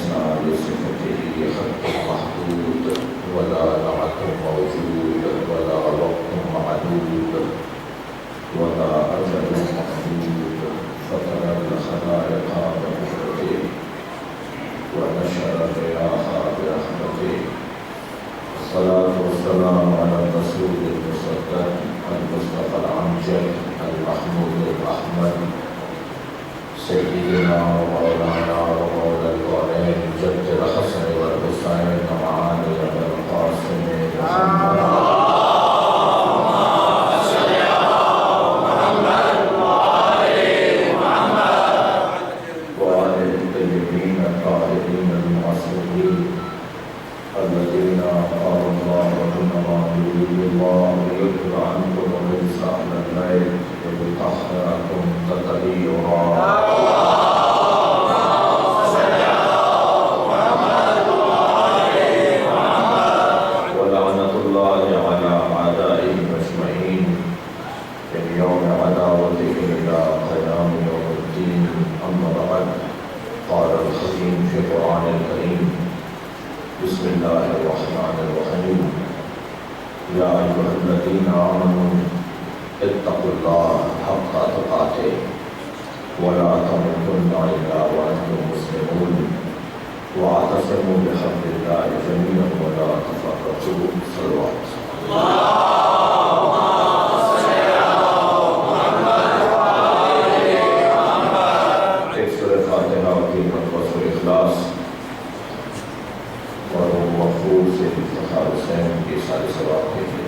بكمال صفته خط محدود ولا نعت موجود ولا وقت معدود ولا أجل محدود فطر الخلائق بقدرته ونشر الرياح برحمته. الصلاة والسلام على الرسول المصدق المصطفى الأمجد المحمود الأحمد سيدنا ومولانا ومولى الكونين جد الحسن والحسين معاني أبي القاسم محمد الذين قال الله إنما يريد الله ليذهب عنكم الرجس أهل البيت ويطهركم تطهيرا. ولعنة الله على أعدائهم أجمعين من يوم عداوتهم إلى قيام يوم الدين. أما بعد، قال الحكيم في القرآن الكريم: بسم الله الرحمن الرحيم. يا أيها الذين آمنوا اتقوا الله حق تقاته ولا تموتن إلا وأنتم مسلمون واعتصموا بحبل الله جميعا ولا تفرقوا. صلوات. ایک سورہ فاتحہ کی مقصد اخلاص اور وہ مفروض سے افتخار حسین کی سارے ثواب کے لیے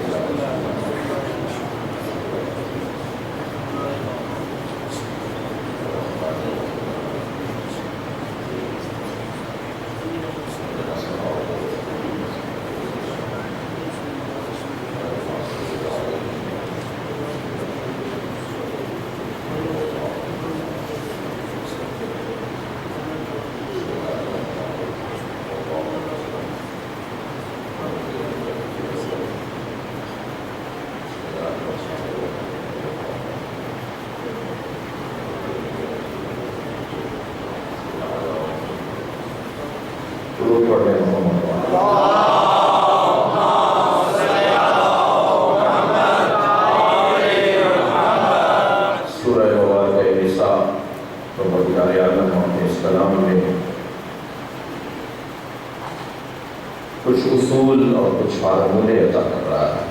کچھ اصول اور کچھ فارمولے عطا کر رہا ہے،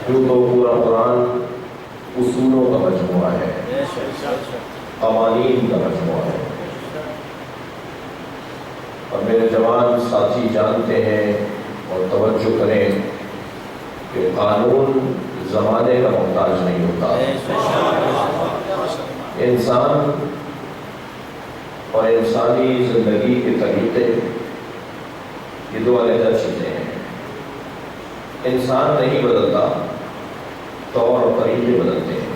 کیونکہ پورا قرآن اصولوں کا مجموعہ ہے، قوانین کا مجموعہ ہے. اور میرے جوان ساتھی جانتے ہیں اور توجہ کریں کہ قانون زمانے کا محتاج نہیں ہوتا. انسان اور انسانی زندگی کے طریقے یہ دو علیحدہ چیزیں ہیں. انسان نہیں بدلتا، طور اور طریقے بدلتے ہیں.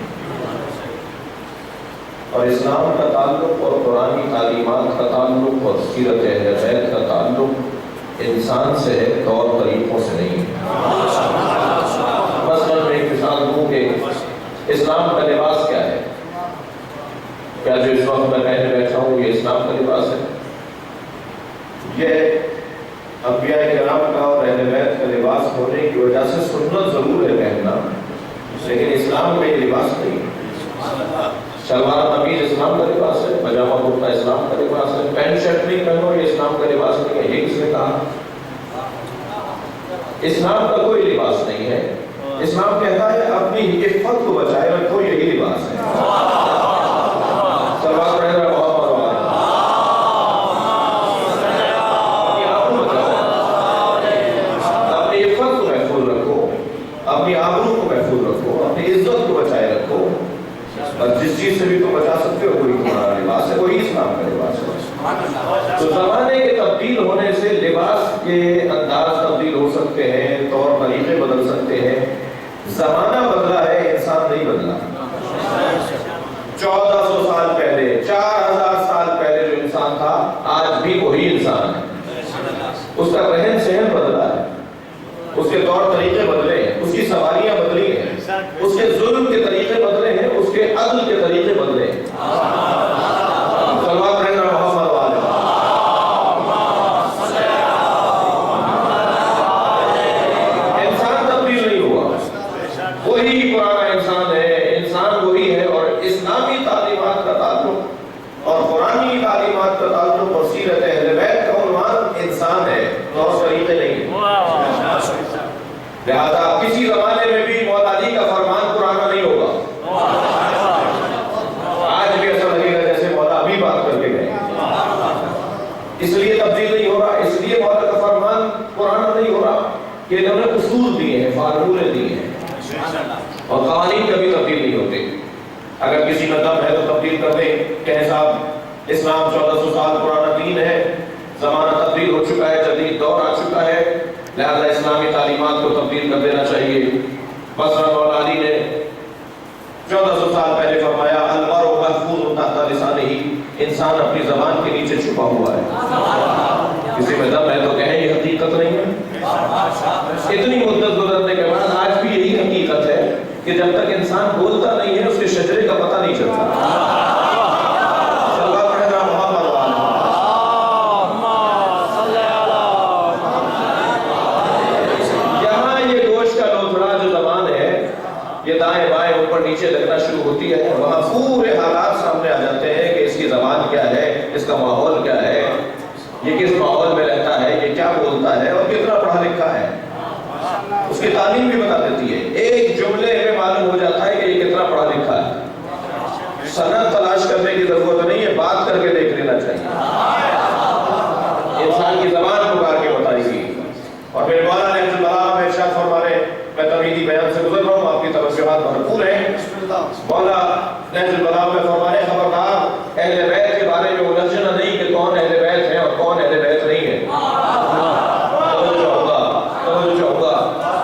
اور اسلام کا تعلق اور قرآنی تعلیمات کا تعلق اور سیرت اہل بیت کا تعلق انسان سے ہے، طور طریقوں سے نہیں ہے. مثلاً میں ایک مثال دوں کہ اسلام کا لباس کیا ہے. کیا جو اس وقت میں پہنے بیٹھا ہوں یہ اسلام کا لباس ہے؟ یہ انبیاء کرام کا اور اہل بیت کا لباس ہونے کی وجہ سے سنت ضرور ہے پہننا، لیکن اسلام میں یہ لباس نہیں ہے. شلوار قمیض اسلام کا لباس ہے، پاجامہ کرتا اسلام کا لباس ہے، پینٹ شرٹ نہیں پہنو یہ اسلام کا لباس نہیں ہے. یہ کس نے کہا؟ اسلام کا کوئی لباس نہیں ہے. اسلام کہتا ہے اپنی عفت کو بچائے رکھو، یہی لباس ہے. شلوار پہن رہا بہت مروا ہے، اپنی عفت کو محفوظ رکھو، اپنی آبرو کو محفوظ رکھو، اپنی عزت کو بچائے رکھو. اور جس چیز سے بھی تم بچا سکتے ہو وہی تمہارا لباس ہے، وہی اسلام کا لباس ہے. تو زمانے کے تبدیل ہونے سے لباس کے انداز تبدیل ہو سکتے ہیں، طور طریقے بدل سکتے ہیں. زمانہ بدلا ہے، انسان نہیں بدلا. 1400 سال پہلے، 4000 سال پہلے جو انسان تھا آج بھی وہی انسان ہے. اس کا رہن سہن بدلا ہے، اس کے طور طریقے بدلے ہیں، اس کی سواریاں بدلی ہیں، اس کے ظلم کے طریقے بدلے ہیں، اس کے عدل کے طریقے بدلے ہیں. صلوات رہنا محمد والے لہذا کسی زمانے میں بھی مولا علی کا فرمان پرانا نہیں ہوگا. آج بھی ایسا لگے گا جیسے مولا ابھی بات کر کے گئے. اس لیے تبدیل نہیں ہو رہا, اس لیے مولا کا فرمان پرانا نہیں ہو رہا کہ انہوں نے اصول دیے ہیں, فارمولے دیے ہیں, اور قوانین کبھی تبدیل نہیں ہوتے. اگر کسی کا دم ہے تو تبدیل کر دیں, کہیں صاحب اسلام 1400 سال پرانا دین ہے, زمانہ تبدیل ہو چکا ہے, جدید دور آ چکا ہے, لہذا اسلامی تعلیمات کو تبدیل کر دینا چاہیے. مثلا مولا علی نے 1400 سال پہلے فرمایا المرء محفوظ تحت لسانہ, انسان اپنی زبان کے نیچے چھپا ہوا ہے. کسی میں دم ہے تو کہیں یہ حقیقت نہیں ہے. اتنی مدت گزرنے کے بعد آج بھی یہی حقیقت ہے کہ جب تک انسان بولتا نہیں ہے اس کے شجرے کا پتہ نہیں چلتا. یہاں یہ گوشت کا لوتھڑا جو زبان ہے یہ دائیں بائیں اوپر نیچے لگنا شروع ہوتی ہے, وہاں پورے حالات سامنے آ جاتے ہیں کہ اس کی زبان کیا ہے, اس کا ماحول کیا ہے, یہ کس ماحول میں رہتا ہے, یہ کیا بولتا ہے اور کتنا پڑھا لکھا ہے. اس کی تعلیم بھی بتا دیتی ہے. ایک جملے میں معلوم ہو جاتا ہے کہ یہ کتنا پڑھا لکھا ہے. سند تلاش کرنے کی ضرورت نہیں ہے, بات کر کے دیکھ لینا چاہیے. انسان کی زبان پکار کے بتائے گی. اور پھر مولانا نہج البلاغہ میں ارشاد فرما رہے, میں تمہیدی بیان سے گزر رہا ہوں, آپ کی توجہات بھرپور ہیں. مولانا نہج البلاغہ میں فرما رہے خبردار اہل بیت کے بارے میں الجھنا نہیں کہ کون اہل بیت ہے اور کون اہل بیت نہیں ہے.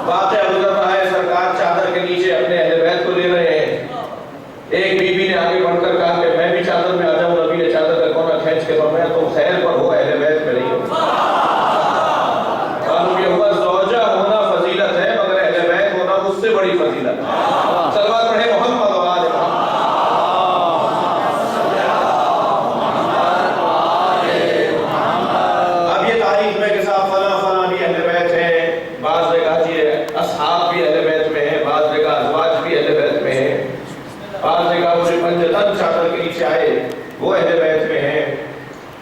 واقعہ گزر رہا ہے, سرکار چادر کے نیچے اپنے اہل بیت کو لے رہے ہیں. ایک بی بی نے آگے بڑھ کر کہا کہ میں بھی چادر میں آ جاؤں. نبی نے چادر کا کونا کھینچ کے فرمایا تم خیر پر ہو, اہل بیت میں نہیں ہو. معلوم یہ ہوا زوجہ ہونا فضیلت ہے مگر اہل بیت ہونا اس سے بڑی فضیلت ہے. صلوات پڑھے محمد و آل محمد. اب یہ تاریخ میں کہ صاحب فلاں فلاں بھی اہل بیت ہیں, بعض نے کہا جی اصحاب بھی اہل بیت میں ہیں, بعض نے کہا ازواج بھی اہل بیت میں ہیں, بعض نے کہا وہ جو پنجتن چادر کے نیچے آئے وہ اہل بیت میں ہیں.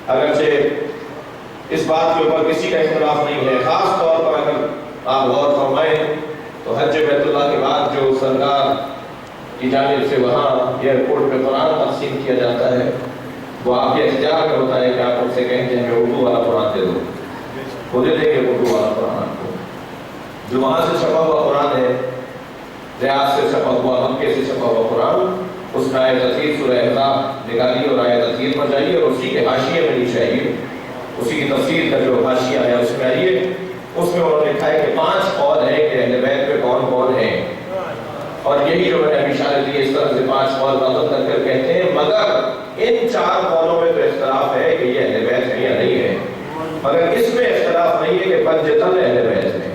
اگرچہ اس بات کے اوپر کسی کا اختلاف نہیں ہے. خاص طور پر اگر آپ غور فرمائیں تو حج بیت اللہ کے بعد جو سرکار کی جانب سے وہاں ایئرپورٹ پہ قرآن تقسیم کیا جاتا ہے وہ آپ کے اختیار میں ہوتا ہے کہ آپ ان سے کہیں کہ ہمیں اردو والا قرآن دے دو, وہ دے دیں گے اردو والا قرآن آپ کو. جو وہاں سے چھپا ہوا قرآن ہے, ریاض سے چھپا ہوا, مکے سے چھپا ہوا قرآن, اس میں آیت تفسیر سورہ احزاب نکالیے اور آیت تفسیر پر جائیے اور اسی کے حاشیے میں نیچے آئیے, اسی کی تفسیر کا جو حاشیہ ہے اس میں آئیے. اس میں انہوں نے لکھا ہے کہ 5 قول ہے کہ اہل بیت میں کون کون ہیں, اور یہی جو میں نے ابھی اشارے دیے اس طرح سے 5 قول عدد کر کر کہتے ہیں. مگر ان 4 قولوں میں تو اختلاف ہے کہ یہ اہل بیت ہے یا نہیں ہے, مگر اس میں اختلاف نہیں ہے کہ پنجتن اہل بیت ہے.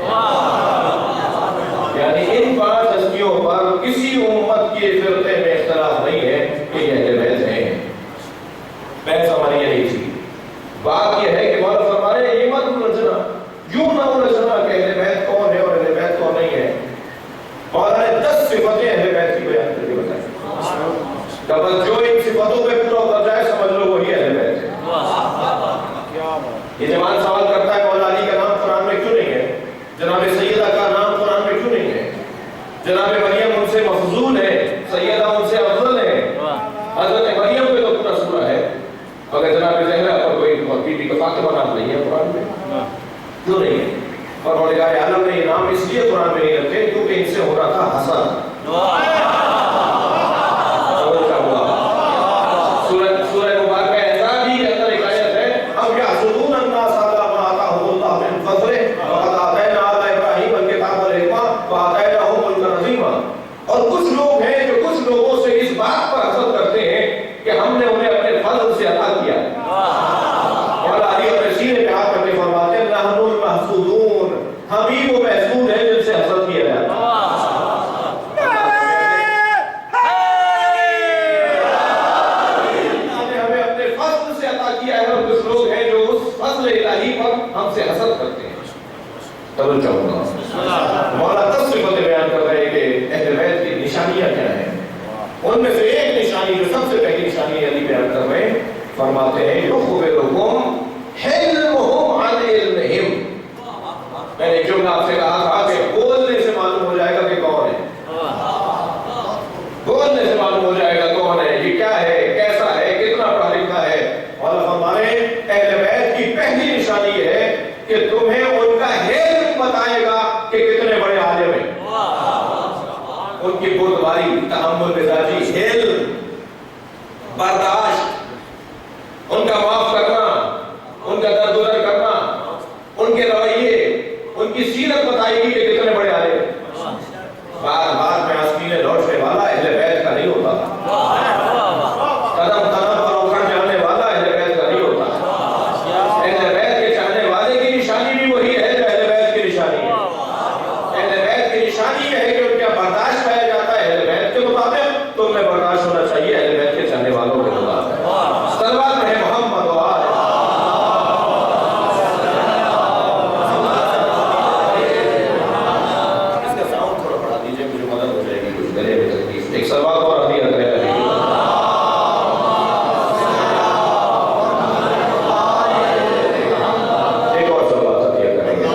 یعنی ان 5 ہستیوں پر کسی امت کے فرقے میں اختلاف نہیں ہے کہ یہ اہل بیت ہیں. بحث ہماری یہی تھی. بات یہ ہے کہ مولا فرما رہے ہیں یہ مت الجھنا, یوں نہ الجھنا کہ اہل بیت کون ہے اور اہل بیت کون نہیں ہے. مولا نے 10 صفتیں اہل بیت کی بیان کر کے بتائی. بس جو ان صفتوں پہ پورا اتر جائے سمجھ لو وہی اہل بیت ہے. یہ جوان سوال کرتا ہے مولا علی کا نام قرآن میں کیوں نہیں ہے, جناب سیدہ کا نام قرآن میں کیوں نہیں ہے, جناب مریم ان سے مفضول ہے, سیدہ ان سے افضل ہے. حضرت مریم پہ تو پورا سورہ ہے مگر جناب زہرا پر کوئی بی بی کا فاطمہ نام نہیں ہے قرآن میں. کیوں نہیں ہے؟ پروردگار عالم نے یہ نام اس لیے قرآن میں نہیں رکھے کیونکہ ان سے ہو رہا تھا حسد. سورہ مبارکہ احزاب ہی کے اندر ایک آیت ہے ام یحسدون الناس علی ما آتاهم اللہ من فضلہ وقد آتینا آل ابراہیم الکتاب والحکمہ وآتیناہم ملکا عظیما. اور کچھ لوگ ہیں جو کچھ لوگوں سے اس بات پر حسد کرتے ہیں کہ ہم نے انہیں اپنے فضل سے عطا کیا. مولا علی اپنے سینے پہ ہاتھ رکھ کے فرماتے ہیں نحن المحسودون, ہم ہی وہ محسود ہیں جن سے حسد کیا جاتا ہے. ہم سے حسد کرتے ہیں. توجہ ہوگا. مولا 10 صفتیں بیان کر رہے ہیں کہ اہل بیت کی نشانیاں کیا ہیں. ان میں سے ایک نشانی جو سب سے پہلی نشانی علی بیان کر رہے ہیں فرماتے ہیں یخبرکم حلمہم عن علمہم. میں نے جملہ آپ سے کہا تھا کہ بولنے بردباری، تحمل مزاجی، حلم، برداشت، ان کا معاف کرنا، ان کا درگزر کرنا، ان کے رویے، ان کی سیرت بتائی گی کہ کتنے بڑے عالم ہیں۔ بار بار میں آستینے لوٹنے والا اہل بیت کا نہیں ہوتا، قدم قدم پر اکھڑ جانے والا اہل بیت کا نہیں ہوتا۔ اہل بیت کے چاہنے والے کی نشانی بھی وہی ہے جو اہل بیت کی نشانی ہے۔ اہل بیت کی نشانی یہ ہے کہ ان کا برداشت پایا جاتا ہے اہل بیت کے مطابق، تو انہیں برداشت ہونا چاہیے اہل بیت کے چاہنے والوں کے مطابق۔ صلوات ہے محمد و آل ایک سلوات اور عطیہ کرے علی۔ ایک اور سلوات عطیہ کریں گے۔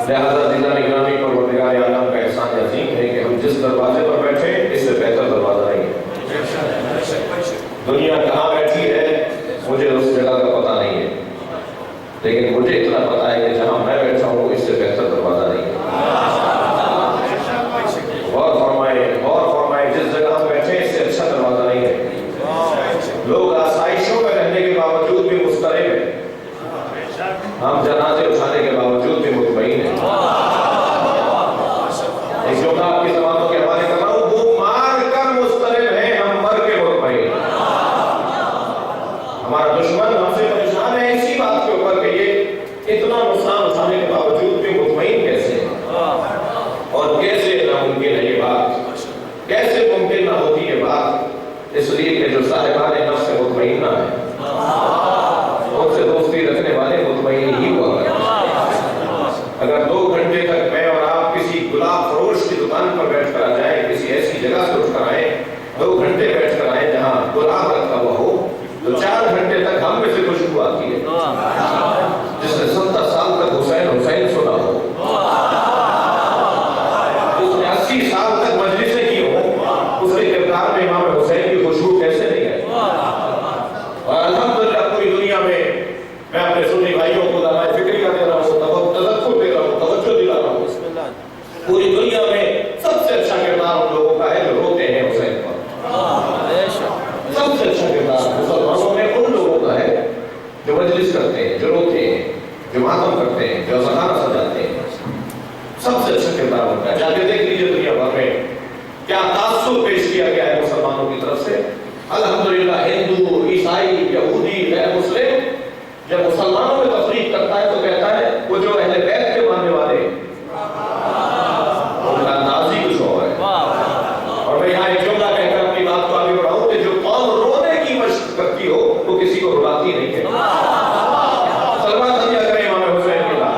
لہذا زندہ نگرانی پروردگار عالم کا احسان عظیم ہے کہ ہم جس دروازے پر بیٹھے اس سے بہتر دروازہ نہیں ہے۔ دنیا کہاں بیٹھی ہے مجھے اس جگہ کا پتہ نہیں ہے، لیکن مجھے اتنا پتا ہے کہ جہاں میں بیٹھا ہوں اس سے بہتر دروازہ نہیں ہے۔ غور فرمائے جس جگہ ہم بیٹھے اس سے اچھا دروازہ نہیں ہے۔ لوگ آسائشوں میں رہنے کے باوجود بھی مضطرب ہیں، ہم جنازے اٹھانے کے باوجود بھی مطمئن ہیں۔ ایک جملہ آپ کی زبانوں کے حوالے کر رہا ہوں، وہ مار کر مضطرب ہیں، ہم مر کے مطمئن ہیں۔ ہمارا دشمن ہم سے پریشان ہے اسی بات کے اوپر کہ یہ اتنا نقصان اٹھانے کے باوجود بھی مطمئن کیسے ہے، اور کیسے ناممکن ہے یہ بات، کیسے ممکن نہ ہوتی یہ بات؟ اس لیے کہ جو صاحبان نفس مطمئنہ ہیں ان سے دوستی رکھنے والے مطمئن ہی ہوا کرتے۔ اگر 2 گھنٹے تک میں اور آپ کسی گلاب فروش کی دکان پر بیٹھ کر آ جائیں، کسی ایسی جگہ سے اٹھ کر آئیں، 2 گھنٹے بیٹھ کر آئیں جہاں گلاب رکھا ہوا ہو، تو 4 گھنٹے تک ہم میں سے خوشبو آتی ہے۔ جس نے 70 سال تک حسین حسین سنا ہو، جس نے 80 سال تک مجلسیں کی ہو، اس کے کردار میں امام حسین کی خوشبو کیسے نہیں ہے؟ اور الحمدللہ پوری دنیا میں میں اپنے سنی بھائیوں کو علماء فکری کا دے رہا ہوں، تذکر دے رہا ہوں، توجہ دلا رہا ہوں، پوری دنیا میں سب سے اچھا کردار ان لوگوں کا ہے جو روتے ہیں حسین پر۔ سب سے اچھا کردار مسلمانوں میں ان لوگوں کا ہے جو مجلس کرتے ہیں، جو روتے ہیں، جو ماتم کرتے ہیں، جو زخانہ سجاتے ہیں۔ سب سے اچھا کردار ان کا ہے۔ جا کے دیکھ لیجیے دنیا بھر میں کیا تاثر پیش کیا گیا ہے مسلمانوں کی طرف سے۔ الحمدللہ ہندو، عیسائی، یہودی، غیر مسلم جب مسلمانوں میں تفریق کرتا ہے تو کہتا ہے وہ جو اہل بیت کے ماننے والے ان کا انداز ہی کچھ اور ہے۔ اور میں یہاں ایک جملہ کہہ کر اپنی بات کو آگے بڑھاؤں کہ جو قوم رونے کی مشق کرتی ہو وہ کسی کو رلاتی نہیں ہے۔ سلوات عطیہ کریں امام حسین کے بعد۔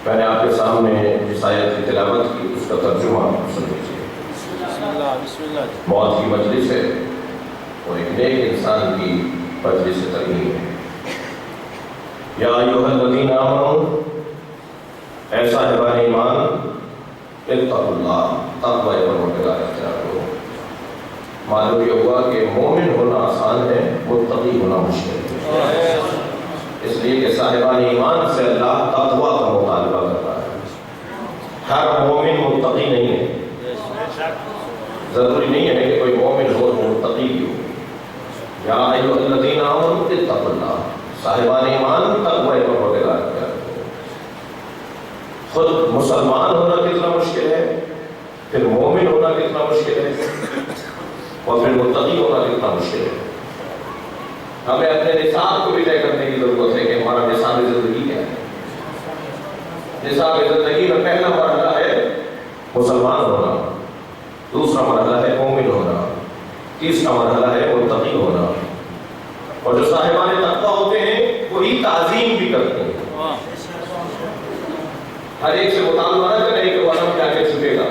میں نے آپ کے سامنے جس آیت کی تلاوت کی اس کا ترجمہ سن لیجیے۔ موت کی مجلس ہے اور ایک نیک انسان کی مجلس ترمیم ہے۔ یا ایھا الذین آمنوا، اے صاحبان ایمان، اتقوا اللہ، تقوی پروردگار اختیار کرو۔ معلوم یہ ہوا کہ مومن ہونا آسان ہے، متقی ہونا مشکل ہے، اس لیے کہ صاحبان ایمان سے اللہ تقوی کا مطالبہ کرتا ہے۔ ہر مومن متقی نہیں ہے، ضروری نہیں ہے کہ کوئی مومن ہو متقی بھی ہو۔ یا ایھا الذین آمنوا اتقوا اللہ، صاحبان ایمان تقوی پروردگار اختیار کرو۔ خود مسلمان ہونا کتنا مشکل ہے، پھر مومن ہونا کتنا مشکل ہے، اور پھر متقی ہونا کتنا مشکل ہے۔ ہمیں اپنے نصاب کو بھی طے کرنے کی ضرورت ہے کہ ہمارا نصاب زندگی کیا ہے۔ نصاب زندگی میں پہلا مرحلہ ہے مسلمان ہونا۔ تیسرا مرحلہ ہے متقی ہونا. اور جو صاحبان تقویٰ ہوتے ہیں وہی تعظیم بھی کرتے ہیں. ہر ایک سے مطالبہ نہ کریں کہ وہ عالم جا کے چھپے گا.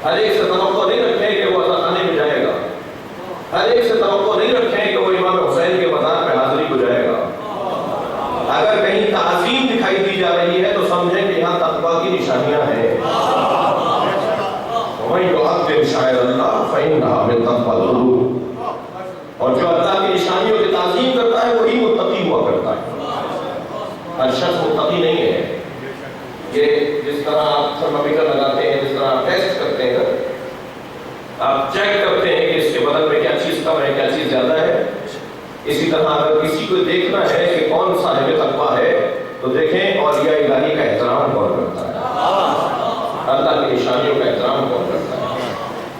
ہر ایک سے توقع نہیں رکھیں کہ وہ عزا خانے میں جائے گا. ہر ایک سے توقع نہیں رکھیں کہ وہ امام حسین کے مزار پہ حاضری کو جائے گا. اگر کہیں تعظیم دکھائی دی جا رہی ہے تو سمجھیں کہ یہاں تقویٰ کی نشانیاں ہیں. وَمَن يُعَظِّمْ شَعَائِرَ اللَّهِ فَإِنَّهَا مِن تَقْوَى الْقُلُوبِ. اور جو اللہ کی نشانیوں کی تعظیم کرتا ہے وہی متقی ہوا کرتا ہے. ہر شخص متقی نہیں ہے. یہ جس طرح آپ تھرمامیٹر لگاتے ہیں، جس طرح آپ ٹیسٹ کرتے ہیں، آپ چیک کرتے ہیں کہ اس کے بدن میں کیا چیز کم ہے، کیا چیز زیادہ ہے، اسی طرح اگر کسی کو دیکھنا ہے کہ کون صاحب تقویٰ ہے تو دیکھیں اولیاء الہی کا احترام کون کرتا ہے، اللہ کی نشانیوں کا احترام کون کرتا ہے.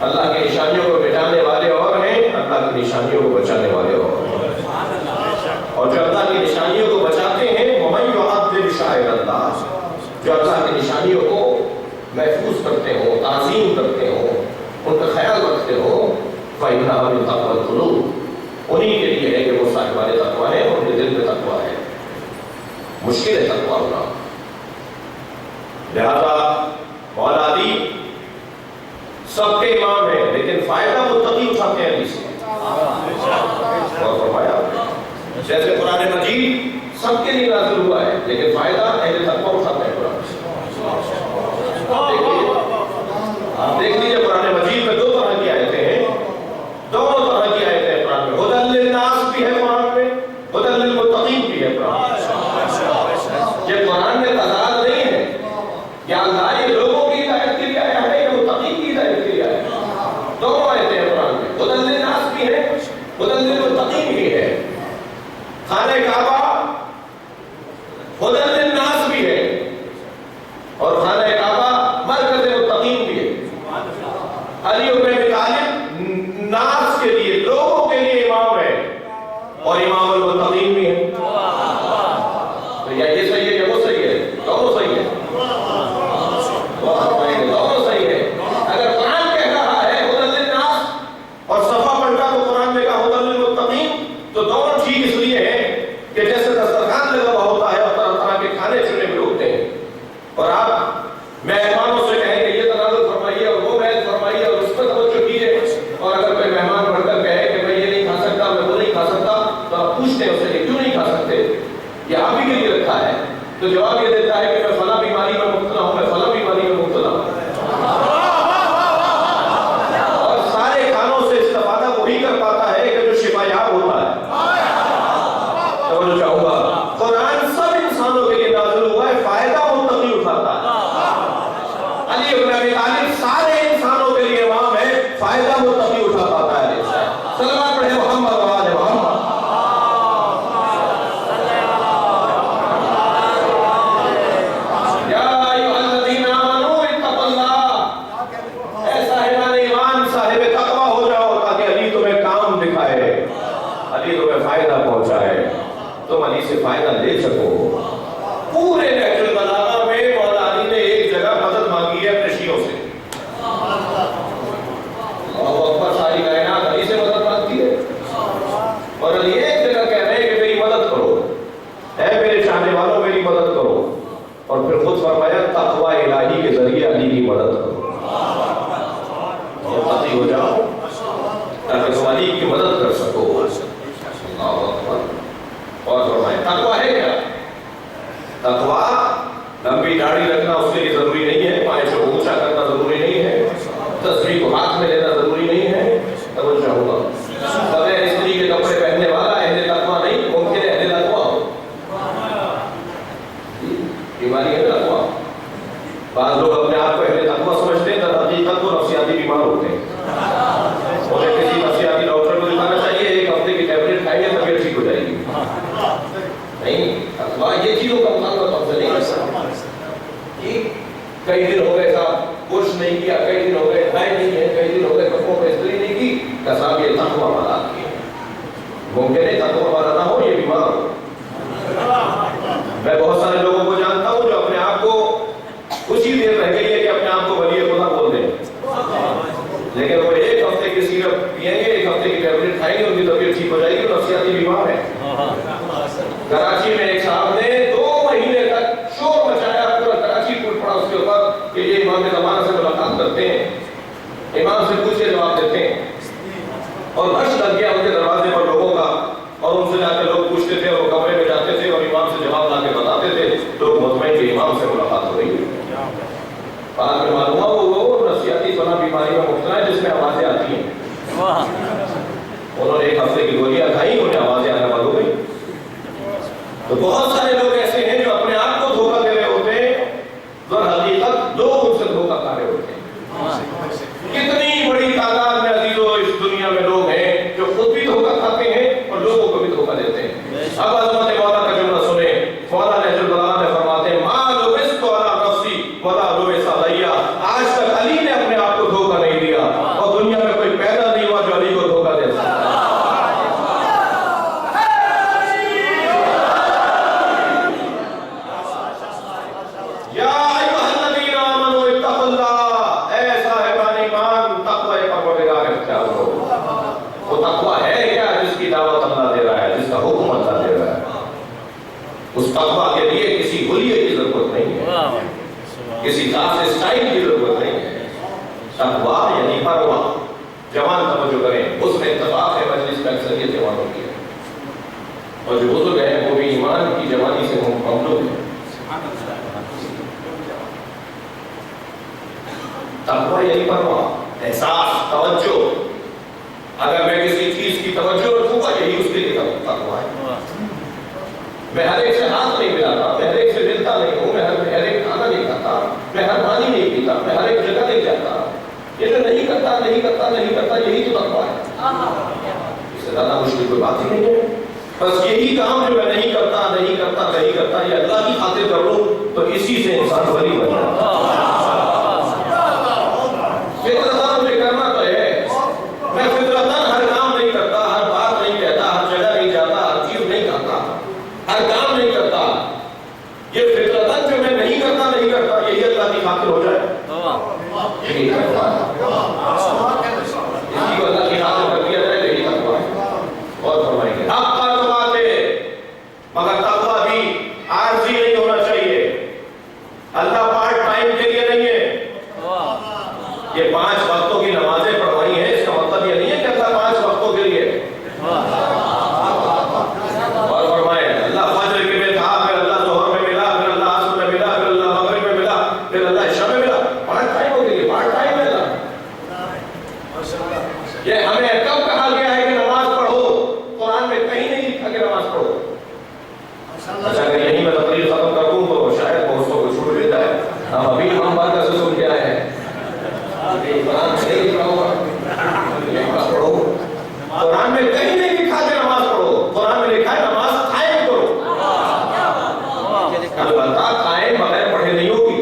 اللہ کی نشانیوں کو بچانے والے اور ہیں، اللہ کی نشانیوں کو بچانے والے اور ہیں. اور جو اللہ کی نشانیوں کو بچاتے ہیں وَمَن يُعَظِّمْ شَعَائِرَ اللَّهِ، جو اللہ کی نشانیوں کو محفوظ کرتے ہوں، تعظیم کرتے ہوں، ان کا خیال رکھتے ہوں، فَإِنَّهَا مِن تَقْوَى الْقُلُوبِ، انہی کے لیے ہے کہ وہ صاحبان تقویٰ ہیں، ان کے دل میں تقویٰ ہے. مشکل ہے تقویٰ ہونا. لہذا مولا علی سب کے امام ہیں لیکن فائدہ متقی اٹھاتے ہیں علی سے. اور فرمایا جیسے قرآن مجید سب کے لیے نازل ہوا ہے لیکن فائدہ اہل تقویٰ اٹھاتے ہیں. قرآن آپ دیکھ لیجیے قرآن مجید میں دو طرح کی آیتیں ہیں، دونوں طرح کی آیتیں ہیں قرآن میں. ہدی للناس بھی ہے قرآن میں، ہدی للمتقین بھی ہے قرآن. یہ قرآن میں تضاد نہیں ہے کہ اللہ یہ لوگوں کی ہدایت کے لیے آیا ہے یا متقین کی ہدایت کے لیے آیا ہے. دونوں آیتیں ہیں قرآن میں، ہدی للناس بھی ہے، ہدی للمتقین بھی ہے. خانہ کعبہ ہدی للناس بھی ہے اور خانہ کعبہ مرکز متقین بھی ہے. علی بن ابی طالب ناس کے لیے، لوگوں کے لیے امام ہے اور امام المتقین بھی ہے. تو یا یہ صحیح ہے یا وہ صحیح ہے؟ دونوں صحیح ہے. دونوں صحیح ہے. اگر قرآن کہہ رہا ہے ہدی للناس اور صفحہ پلٹا تو قرآن نے کہا ہدی للمتقین، تو دونوں ٹھیک اس لیے ہے کہ جیسے دسترخوان لگا ہوا ہوتا ہے اور طرح طرح کے کھانے چنے میں ہوتے ہیں اور آپ مہمانوں سے کہیں کہ یہ تناول فرمائیے اور وہ بیعت فرمائیے اور اس پر توجہ کیجیے، اور اگر کوئی مہمان بڑھ کر کہے کہ میں یہ نہیں کھا سکتا، میں وہ نہیں کھا سکتا، تو آپ پوچھتے ہیں اسے کہ کیوں نہیں کھا سکتے؟ یہ آپ ہی کے لیے رکھا ہے. تو جواب یہ دیتا ہے کہ میں فلاں بیماری میں مبتلا ہوں، میں فلاں بیماری میں مبتلا ہوں. اور سارے کھانوں سے استفادہ وہی کر پاتا ہے کہ جو شفا یاب ہوتا ہے. توجہ چاہوں گا قرآن سب انسانوں کے لیے نازل ہوا ہے، فائدہ متقی اٹھاتا ہے. علی بن ابی طالب سارے انسانوں کے لیے امام ہے، فائدہ متقی اٹھا پاتا ہے. صلوات پڑھے محمد و آل محمد. یا ایھا الذین آمنوا اتقوا اللہ، اے صاحبان ایمان صاحب تقویٰ ہو جاؤ تاکہ علی تمہیں کام دکھائے، علی تمہیں فائدہ پہنچائے، تم علی سے فائدہ لے سکو. پورے نہج البلاغہ میں مولا علی نے ایک جگہ مدد مانگی ہے اپنے شیعوں سے. اللہ اکبر، ساری کائنات علی سے مدد مانگتی ہے اور علی ایک جگہ کہہ رہے ہیں کہ میری مدد کرو، اے میرے چاہنے والوں میری مدد کرو. اور پھر خود فرمایا تقویٰ الہی کے ذریعے علی کی مدد کرو، متقی ہو جاؤ تاکہ تم علی کی مدد کر سکو. اللہ اکبر. اور فرمائے تقویٰ ہے کیا؟ تقویٰ لمبی داڑھی رکھنا اس کے لیے ضروری نہیں ہے، پائچوں کو اونچا کرنا ضروری نہیں ہے، تصویر کو ہاتھ میں لینا ضروری نہیں ہے. توجہ ہوگا بغیر استری کے کپڑے پہننے والا اہل تقویٰ نہیں. ممکن ہے اہل تقویٰ ہو، بیماری ہے تقویٰ. بعض لوگ اپنے آپ کو اہل تقویٰ سمجھتے ہیں، در حقیقت وہ نفسیاتی بیمار ہوتے ہیں. انہیں کسی نفسیاتی ڈاکٹر کو دکھانا چاہیے، ایک ہفتے کی ٹیبلٹ کھائیں گے طبیعت ٹھیک ہو جائے گی. نہیں، تقویٰ یہ چیزوں کا مطالبہ تو ہم سے نہیں کر سکتا. کئی دن ہو گئے صاحب کچھ نہیں کیا، کئی دن ہو گئے کھائے نہیں ہے، کئی دن ہو گئے کپڑوں پہ استری نہیں کی، صاحب یہ تقویٰ والا آدمی ہے. ممکن ہے تقویٰ والا نہ ہو، یہ بیمار ہو. میں بہت سارے لوگوں کو جانتا ہوں جو اپنے آپ کو کچھ ہی دیر رہ گئی ہے کہ اپنے آپ کو ولی خدا بول دیں، لیکن وہ ایک ہفتے کی سیرپ پیے کراچی میں ایک صاحب نے 2 مہینے تک شور مچایا، پورا کراچی ٹوٹ پڑا اس کے اوپر کہ یہ امام زمانہ سے ملاقات کرتے ہیں، امام سے پوچھ کے جواب دیتے ہیں، اور رش لگ گیا ان کے دروازے پر لوگوں کا، اور ان سے جا کے لوگ پوچھتے تھے، اور کمرے میں جاتے تھے اور امام سے جواب لا کے بتاتے تھے، لوگ مطمئن کہ امام سے ملاقات ہو رہی ہے۔ بعد میں معلوم ہوا وہ نفسیاتی فلاں بیماری میں مبتلا ہے جس میں آوازیں آتی ہیں۔ انہوں نے 1 ہفتے کی گولیاں کھائی، انہیں آوازیں آنا بند ہو گئی۔ تو بہت سارے لوگ ایسے ہیں جو اپنے آپ کو دھوکہ دے رہے ہوتے ہیں، اور حقیقت لوگ ان سے دھوکہ کھا رہے ہوتے ہیں۔ کتنی بڑی تعداد میں عزیزوں اس دنیا میں لوگ ہیں جو خود بھی دھوکہ کھاتے ہیں اور لوگوں کو بھی دھوکہ دیتے ہیں۔ اب عظمت مولا کا جملہ سنیں، مولا نہج البلاغہ میں فرماتے ہیں ما لبثت علی نفسی ولا لبث علی، آج تک علی نے اپنے آپ کو دھوکہ نہیں دیا، اور دنیا میں کوئی پیدا نہیں ہوا جو علی کو دھوکہ دے سکتا۔ اس تقویٰ کے لیے کسی حلیے کی ضرورت نہیں ہے، کسی خاص اسٹائل کی ضرورت نہیں ہے۔ تقویٰ یعنی پرواہ۔ جوان توجہ کریں، اس میں اتفاق ہے مجلس میں اکثریت جوانوں کی ہے، اور جو بزرگ ہیں وہ بھی ایمان کی جوانی سے مملوک ہیں۔ تقویٰ یعنی پرواہ، احساس، توجہ۔ اگر میں کسی چیز کی توجہ رکھوں گا یہی اس کے لیے تقویٰ ہے۔ میں ہر ایک سے ہاتھ نہیں ملاتا، میں ہر ایک سے ملتا نہیں ہوں، میں ہر ایک کھانا نہیں کھاتا، میں ہر پانی نہیں پیتا، میں ہر ایک جگہ نہیں جاتا۔ یہ جو نہیں کرتا یہی تو تقویٰ ہے۔ اس سے زیادہ مشکل کوئی بات ہی نہیں ہے۔ بس یہی کام جو میں نہیں کرتا یہ اللہ کی خاطر کر لوں تو اسی سے انسان ولی بن جاتا ہے۔ فطرتاً مجھے کرنا تو ہے، میں فطرتاً ہر کام نہیں کرتا، ہر بات نہیں کہتا، ہر جگہ نہیں جاتا، ہر چیز نہیں کرتا، ہر کام نہیں کرتا۔ یہ فطرتاً جو میں نہیں کرتا یہی اللہ کی خاطر ہو جائے، یہی تقویٰ ہے۔ اسی کو اللہ کی خاطر کر دیا جائے یہی تقویٰ ہے۔ اور فرمائیں گے حق پر باتیں، مگر تقویٰ بھی عارضی نہیں ہونا چاہیے۔ اللہ پارٹ ٹائم کے لیے نہیں ہے۔ یہ 5 وقتوں کی نمازیں پڑھوائی ہیں، اس کا مطلب یہ نہیں ہے کہ اللہ 5 وقتوں کے لیے۔ اور فرمائے اللہ فجر کے میں تھا، پھر اللہ ظہر میں ملا، پھر اللہ عصر میں ملا، پھر اللہ مغرب میں ملا، پھر اللہ عشاء میں ملا۔ پارٹ ٹائم ہو گئی، پارٹ ٹائم ہے اللہ۔ یہ ہمیں کب کہا گیا ہے کہ نماز پڑھو؟ قرآن میں کہیں نہیں لکھا کہ نماز پڑھو۔ اچھا اگر یہیں میں تقریر ختم کر دوں تو شاید بہت کو چھوٹ لیتا ہے، ہم ابھی ہم بات کا سن کے آئے ہیں۔ قرآن میں نہیں لکھا ہوگا نماز پڑھو، قرآن میں کہیں نہیں لکھا کہ نماز پڑھو، قرآن میں لکھا ہے نماز قائم کرو۔ البتہ قائم بغیر پڑھے نہیں ہوگی۔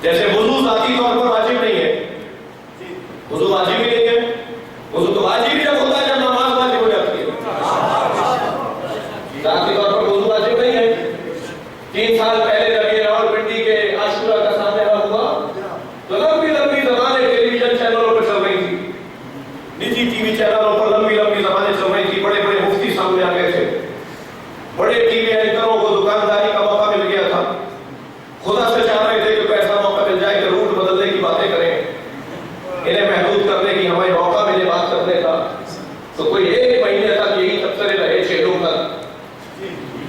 جیسے وضو ذاتی طور پر واجب نہیں ہے، وضو واجب ہی نہیں ہے، وضو تو واجب ہی جب ہوتا ہے جب نماز واجب ہو جاتی ہے۔ ذاتی طور پر وضو واجب نہیں ہے۔ 3 سال پہلے جب یہ راولپنڈی کے عاشورہ کا سامنے ہوا تو لمبی زبانیں ٹیلی ویژن چینلوں پر چل رہی تھی، نجی ٹی وی چینلوں پر لمبی زبانیں چل رہی تھی، بڑے مفتی سامنے آ گئے تھے، بڑے ٹی وی اینکروں کو دکانداری کا موقع مل گیا تھا، خدا سے چاہ رہے تھے کہ ایسا موقع مل جائے کہ روٹ بدلنے کی باتیں کریں، انہیں محدود کرنے کی ہمیں موقع ملے بات کرنے کا۔ تو کوئی 1 مہینے تک یہی تبصرے رہے، چہلوں تک،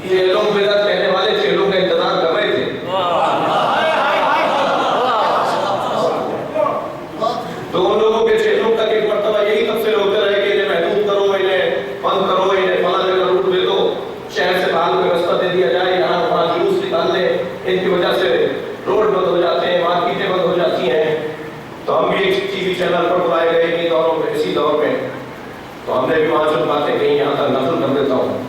چہلوں بدعت کہنے والے چہلوں کا انتظار کر رہے تھے۔ تو ان لوگوں کے چہلوں تک ایک مرتبہ یہی تبصرے ہوتے رہے کہ انہیں محدود کرو، انہیں بند کرو، انہیں فلاں جگہ روٹ دے دو، شہر سے باہر کو راستہ دے دیا جائے، یہاں وہاں جلوس نکال لیں، ان کی وجہ سے روڈ بند ہو جاتے ہیں، مارکیٹیں بند ہو جاتی ہیں۔ تو ہم بھی ایک ٹی وی چینل پر بلائے گئے انہی دوروں میں، اسی دور میں، تو ہم نے بھی وہاں چند باتیں کہیں، یہاں تک نقل کر دیتا ہوں۔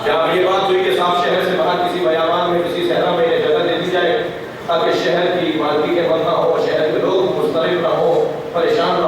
جب یہ بات ہوئی کہ صاحب شہر سے باہر کسی بیابان میں، کسی صحرا میں یہ جگہ دے دی جائے تاکہ شہر کی مارکیٹیں بند نہ ہو، شہر کے لوگ مضطرب نہ ہو، پریشان نہ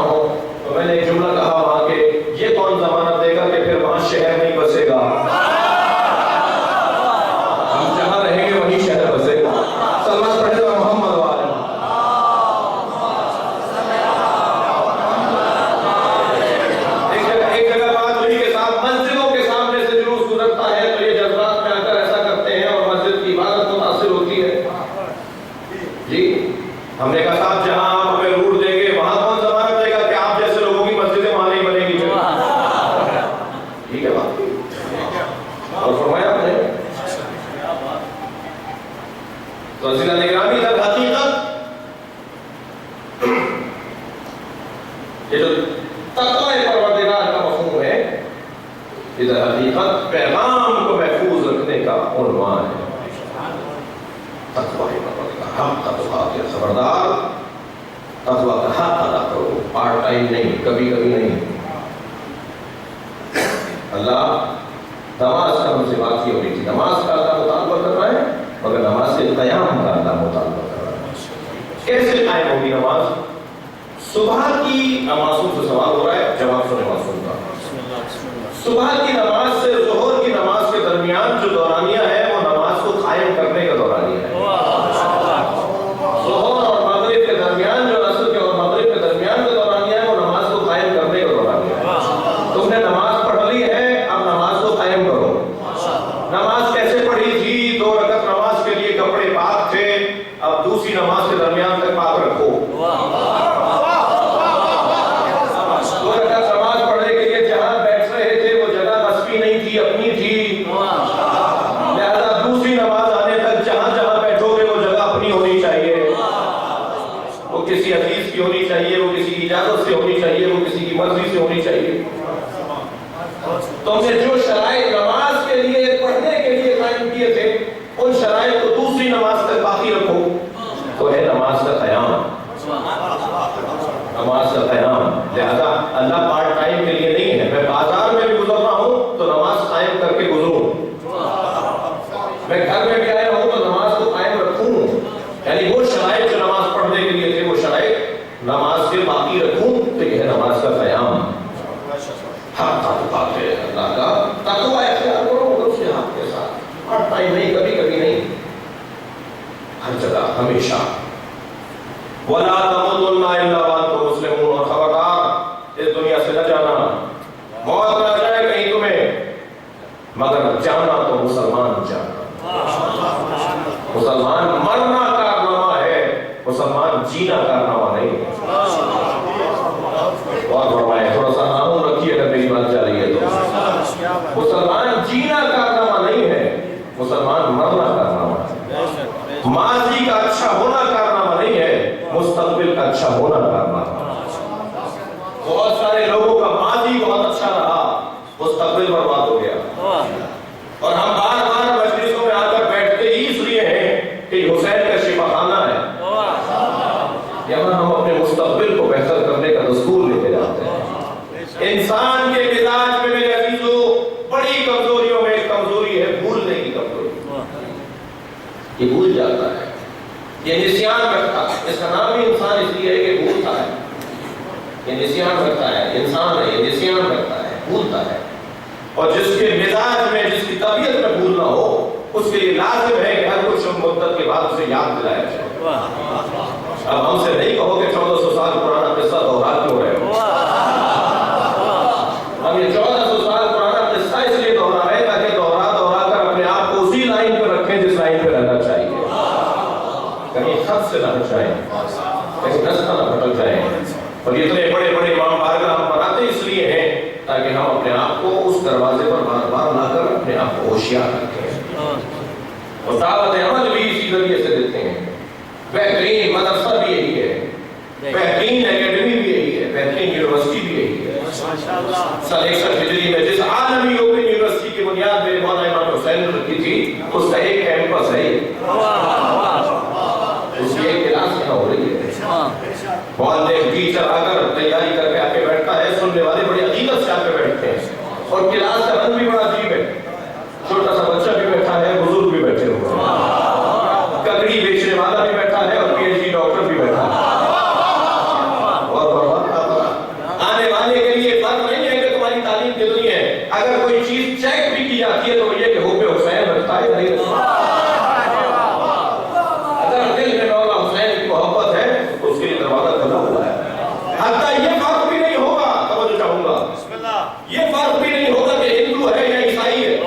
اور فرمایا آپ نے تو عزیزان اکرامی تک حقیقت یہ جو تقوی پروردگار کا مفہوم ہے ادھر حقیقت پیغام کو محفوظ رکھنے کا عنوان ہے. تقوی پروردگار حق تقوی کے خبردار تقوی کا حق ادا کرو پارٹ ٹائم نہیں کبھی کبھی نہیں. اللہ نماز کا ہم سے بات یہ ہو رہی تھی نماز کا اللہ مطالبہ کر رہا ہے مگر نماز کے قیام کا اللہ مطالبہ کر رہا ہے. کیسے قائم ہوگی نماز؟ صبح کی نمازوں سے سوال ہو رہا ہے جواب سنے معصوم کا. صبح کی نماز سے ظہر کی نماز کے درمیان جو دورانیہ ہے وہ نماز کو قائم کرنے کا دورانیہ ہے. ظہر اور مغرب کے درمیان جو عصر کے اور مغرب کے درمیان کا دورانیہ ہے وہ نماز کو قائم کرنے کا دورانیہ ہے. تم نے نماز پڑھ لی ہے اب نماز کو قائم کرو. نماز کیسے پڑھی تھی؟ 2 رکعت نماز کے لیے کپڑے پاک تھے اب دوسری نماز کے درمیان تک پاک رکھو. اپنی تھی لہذا دوسری نماز آنے تک جہاں جہاں بیٹھو گے وہ جگہ اپنی ہونی چاہیے. وہ کسی حدیث کی ہونی چاہیے وہ کسی کی اجازت سے ہونی چاہیے وہ کسی کی مرضی سے ہونی چاہیے. تم نے جو شرائط نماز کے لیے پڑھنے کے لیے قائم کیے تھے ان شرائط کو دوسری نماز تک باقی رکھو تو ہے نماز کا قیام. نماز کا قیام لہذا اللہ پارٹ ٹائم کے لیے نہیں ہے. میں بازار میں بھی گزر رہا ہوں تو نماز قائم کر کے گزروں. میں گھر میں بھی آیا ہوں تو نماز کو قائم رکھوں یعنی وہ شرائط جو نماز پڑھنے کے لیے تھے وہ شرائط نماز کے باقی رکھوں تو یہ ہے نماز کا قیام. حق تعلقات ہے اللہ کا تقوی اختیار کرو مگر اس کے حق کے ساتھ پارٹ ٹائم نہیں کبھی کبھی نہیں ہر جگہ ہمیشہ. وَلَا تَمُوتُنَّ إِلَّا وَأَنْتُمْ مُسْلِمُونَ اور خبردار اس دنیا سے نہ جانا موت نہ جائے کہیں تمہیں مگر جانا تو مسلمان جانا. مسلمان مرنا کارنامہ ہے مسلمان جینا کارنامہ نہیں ہے. اور فرمائے تھوڑا سا نام رکھیے اگر میری بات جا رہی ہے تو مسلمان جینا کارنامہ نہیں ہے مسلمان مرنا کارنامہ ہے. ماضی کا اچھا ہونا کارنامہ نہیں ہے مستقبل کا اچھا ہونا کارنامہ. بہت سارے لوگوں کا ماضی بہت اچھا رہا مستقبل برباد ہو گیا اور ہم بار بار مجلسوں میں آ کر بیٹھتے ہی اس لیے ہیں کہ حسین کا شفا خانہ ہے. یہاں ہم اپنے مستقبل کو بہتر کرنے کا دستور لے کے جاتے ہیں. انسان کے مزاج میں میرے عزیزو بڑی کمزوریوں میں ایک کمزوری ہے بھولنے کی کمزوری. یہ بھول جاتا ہے یہ نسیان رکھتا ہے. اس کا نام بھی انسان اس لیے ہے کہ بھولتا ہے. یہ نسیان رکھتا ہے انسان ہے یہ نسیان رکھتا ہے بھولتا ہے. اور جس کے مزاج میں جس کی طبیعت میں بھولنا ہو اس کے لیے لازم ہے کہ ہر کچھ مدت کے بعد اسے یاد دلایا جائے. اب ہم سے نہیں کہو کہ 1400 سال پرانا قصہ دوہرا کیوں رہے ہو. ہم یہ 1400 سال پرانا قصہ اس لیے دوہرا رہے تاکہ دوہرا کر اپنے آپ کو اسی لائن پہ رکھیں جس لائن پہ رہنا چاہیے. کہیں خط سے نہ ہٹائیں کہیں رستہ نہ بھٹک جائیں. اور اتنے بڑے بڑے امام بارگاہ ہم بناتے اس لیے ہیں تاکہ ہم اپنے آپ کو اس دروازے پر بار بار لا کر اپنے آپ کو ہوشیار رکھیں. اور دعوت عمل بھی اسی ذریعے سے دیتے ہیں. بہترین مدرسہ بھی یہی ہے بہترین اکیڈمی بھی یہی ہے بہترین یونیورسٹی بھی یہی ہے. سن 61 ہجری میں جس عالمی اوپن یونیورسٹی کی بنیاد میرے مولانا امام حسین نے رکھی تھی اس کا ایک کیمپس ہے اس کی ایک کلاس یہاں ہو رہی ہے. معلم ٹیچر آ کر تیاری کر کے آ کے بیٹھتا ہے سننے والے بڑی عقیدت سے آ کے بیٹھتے ہیں. اور کلاس کا رنگ بھی بڑا عجیب ہے. چھوٹا سا بچہ بھی بیٹھا ہے بزرگ بھی بیٹھے ہوئے ہیں ککڑی بیچنے والا بھی بیٹھا ہے اور پی ایچ ڈی ڈاکٹر بھی بیٹھا ہے. اور آنے والے کے لیے فرق نہیں ہے کہ تمہاری تعلیم کتنی ہے. اگر کوئی چیز چیک بھی کی جاتی ہے تو یہ کہ حب حسین رکھتا ہے نہیں رکھتا. اگر دل میں مولا حسین کی محبت ہے تو اس کے لیے دروازہ کھلا ہوا ہے. حتیٰ یہ فرق بھی نہیں ہوگا توجہ چاہوں گا یہ فرق بھی نہیں ہوگا کہ ہندو ہے یا عیسائی ہے.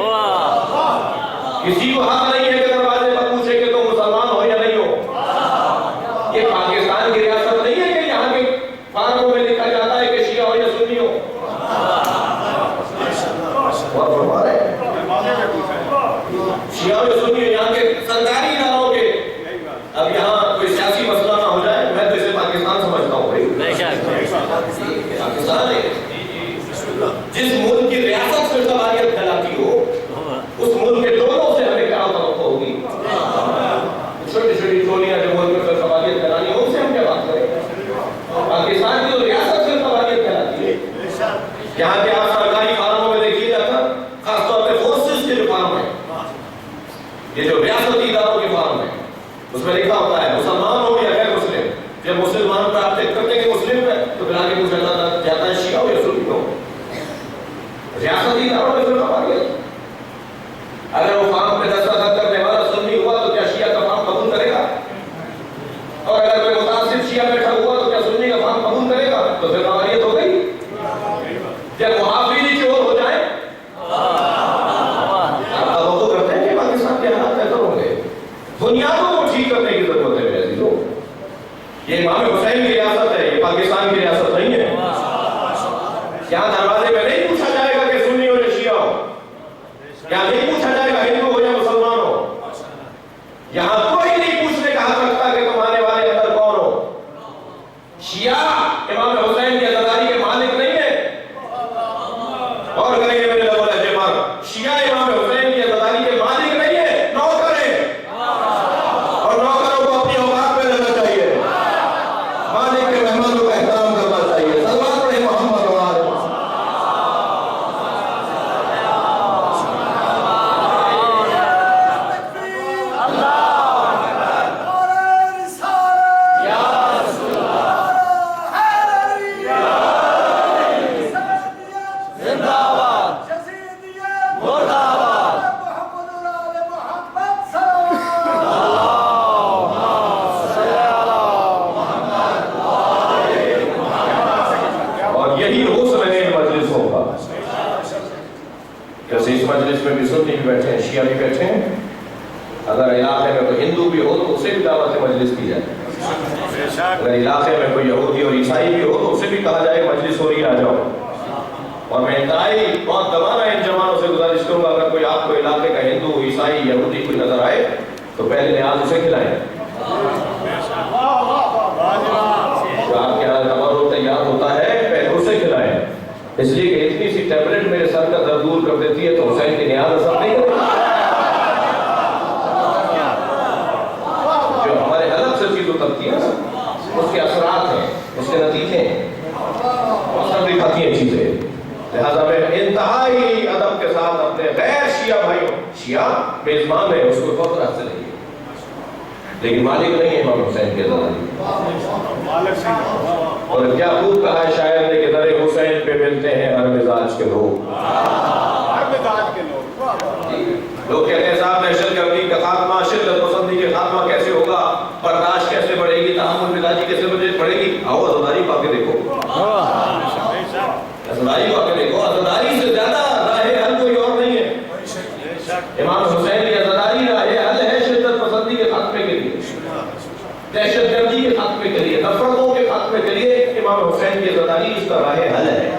کسی کو حق نہیں ہے کہ دروازے پر پوچھے کہ تم مسلمان ہو یا نہیں ہو. یہ پاکستان کی ریاست نہیں ہے کہ یہاں کے فارموں میں لکھا جاتا ہے کہ شیعہ ہو یا سنی ہو. اور فرما رہے ہیں شیعہ و سنی یہاں کے سرکاری اداروں کے، اب یہاں کوئی سیاسی مسئلہ نہ ہو جائے، میں تو اسے پاکستان سمجھتا ہوں بھائی، پاکستان ہے جس ملک کی ریاست سے سواریت پھیلاتی ہو، اس ملک کے لوگوں سے ہمیں کیا توقع ہوگی؟ چھوٹی چھوٹی ٹولیاں جو ملک میں سواریت پھیلانی ہو، ان سے ہم کیا بات کریں؟ پاکستان کی تو ریاست سے سواریت پھیلاتی ہے، یہاں کے آپ سرکاری فارموں میں دیکھیے جاتا، خاص طور پہ فورسز کے جو فارم ہیں، یہ جو ریاستی اداروں کے فارم ہیں، اس میں لکھا ہوتا ہے مسلمان ہو یا غیر مسلم، جب مسلمان پر آپ چیک کرتے ہیں کہ مسلم ہے تو پھر آگے پوچھا جاتا ہے شیعہ ہو یا سنی ہو۔ ریاستی اداروں میں پھر سواریت، اگر وہ فارم پہ دستخط کرنے والا سنی ہوا تو کیا شیعہ کا فارم قبول کرے گا؟ اور اگر کوئی متعصب شیعہ بیٹھا ہوا تو کیا سنی کا فارم قبول کرے گا؟ تو پھر سواریت ہو گئی۔ جب محافظی چور ہو جائے، آپ توقع کرتے ہیں کہ پاکستان کے حالات بہتر ہوں گے؟ بنیادوں کو ٹھیک کرنے کی ضرورت ہے میرے عزیزوں۔ یہ امام حسین کی ریاست ہے، یہ پاکستان کی ریاست نہیں ہے۔ یہاں دروازے میں نہیں پوچھا جائے گا کہ سنی ہو یا شیعہ ہو، یہاں نہیں پوچھا جائے گا ہندو ہو یا مسلمان ہو، یہاں کوئی نہیں پوچھنے کا حق رکھتا کہ تم آنے والے اندر کون ہو۔ شیعہ امام حسین کی عزاداری کے مالک نہیں ہے، اور کریں گے میرے لوگوں نے جمع، شیعہ امام حسین کی عزاداری کے مالک نہیں ہے، نوکر ہے، اور نوکروں کو اپنی اوقات پہ رہنا چاہیے، مالک کے مہمانوں کا احترام کرنا چاہیے۔ صلوات پڑھیں محمد و آل محمد۔ جیسے اس مجلس میں بھی سنی بھی بیٹھے ہیں، شیعہ بھی بیٹھے ہیں، اگر علاقے میں کوئی ہندو بھی ہو تو اسے بھی دعوت مجلس کی جائے، اگر علاقے میں کوئی یہودی اور عیسائی بھی ہو تو اسے بھی کہا جائے مجلس ہو رہی آ جاؤ۔ اور میں انتہائی بہت دبانا ان جوانوں سے گزارش کروں گا، اگر کوئی آپ کو علاقے کا ہندو عیسائی یہودی کوئی نظر آئے تو پہلے نیاز اسے کھلائیں، جو آپ کے یہاں تمرد تیار ہوتا ہے پہلے اسے کھلائیں، اس لیے کہ اتنی سی ٹیبلٹ میرے سر کا درد دور کر دیتی ہے تو حسین کی نیاز اثر نہیں کرے، جو ہمارے الگ سے چیز اترتی ہے اس کے اثرات ہیں، اس کے نتیجے ہیں، اثر دکھاتی ہیں چیزیں۔ لہذا میں انتہائی ادب کے ساتھ اپنے غیر شیعہ بھائیوں، شیعہ میزبان ہے اس کو بہت رات سے نہیں ہے، لیکن مالک نہیں ہے امام حسین کے زمانے۔ اور کیا خوب کہا ہے شاعر نے کہ در حسین پہ ملتے ہیں ہر مزاج کے لوگ، لوگ کہتے ہیں صاحب دہشت گردی کا خاتمہ، شدت پسندی کے خاتمہ کیسے ہوگا، برداشت کیسے بڑھے گی، تحمل مزاجی کیسے بڑھے گی؟ آؤ عزاداری پا کے دیکھو، عزاداری پا کے دیکھو، عزاداری سے زیادہ راہ حل کوئی اور نہیں ہے۔ امام حسین کی عزاداری راہ حل ہے شدت پسندی کے خاتمے کے لیے، دہشت گردی کے خاتمے کے لیے، نفرتوں کے خاتمے کے لیے امام حسین کی عزاداری اس کا راہ حل ہے۔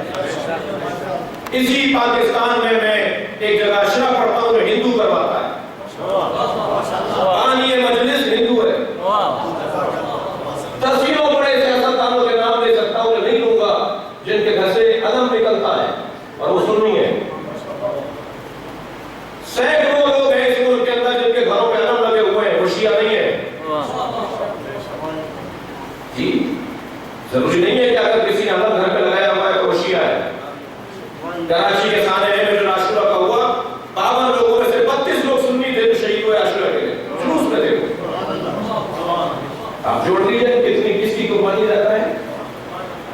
اسی پاکستان میں ایک جگہ اشرا پڑھتا ہوں جو ہندو کرواتا ہے، یہ مجلس ہندو ہے، تصویروں بڑے سیاستدانوں کے نام لے سکتا ہوں، نہیں لوں گا جن کے گھر سے علم نکلتا ہے اور وہ سنی ہے۔ سینکڑوں لوگ ہیں اس ملک کے اندر جن کے گھروں پہ علم لگے ہوئے ہیں، وہ شیعہ نہیں ہے۔ جی ضروری نہیں ہے کہ اگر کسی نے علم گھر پہ لگایا ہوا ہے تو وہ شیعہ ہے۔ کراچی کے سانے میں جو عاشورہ کا ہوا، 52 لوگوں میں سے 32 لوگ سنی تھے جو شہید ہوئے عاشورہ کے جلوس میں تھے۔ آپ جوڑ دیجئے کتنی کس کی قربانی رہتا ہے؟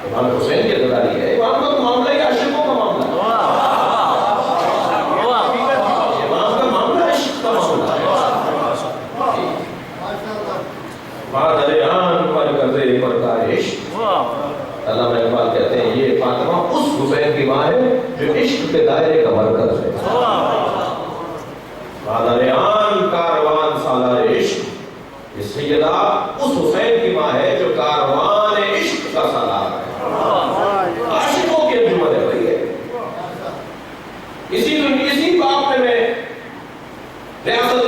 امام حسین کی عزاداری ہے، امام کا معاملہ ہے، عاشقوں کا معاملہ ہے، امام کا معاملہ عشق کا معاملہ ہے۔ مادر آن پر قضے پر کا عشق، علامہ اقبال کہتے ہیں یہ فاطمہ اس حسین کی ماں ہے جو عشق کے دائرے کا مرکز ہے۔ مادر آن کاروان سالار عشق، یہ سیدہ اس حسین کی ماں ہے جو کاروان عشق کا سالار ہے، عاشقوں کی انجمن ہے بھائی ہے۔ اسی باب میں ریاست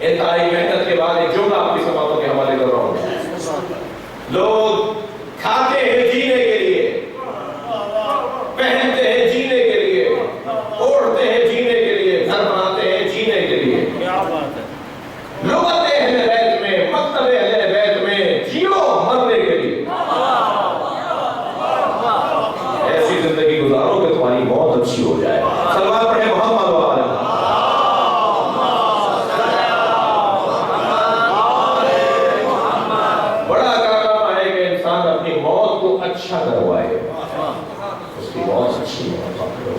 انتہائی محنت کے بعد ایک جملہ آپ کی سماعتوں کے حوالے کر رہا ہوں. لوگ کھاتے ہیں جینے کے لیے، پہنتے ہیں جینے کے لیے، اوڑھتے ہیں جینے کے لیے، گھر بناتے ہیں جینے کے لیے. لغت اہل بیت میں، مکتب اہل بیت میں جیو مرنے کے لیے. ایسی زندگی گزارو کہ تمہاری موت اچھی ہو جائے. سلوات پڑھیں محمد و آل محمد. بڑا کارنامہ ہے کہ انسان اپنی موت کو اچھا کروائے، اس کی موت اچھی موت کرو.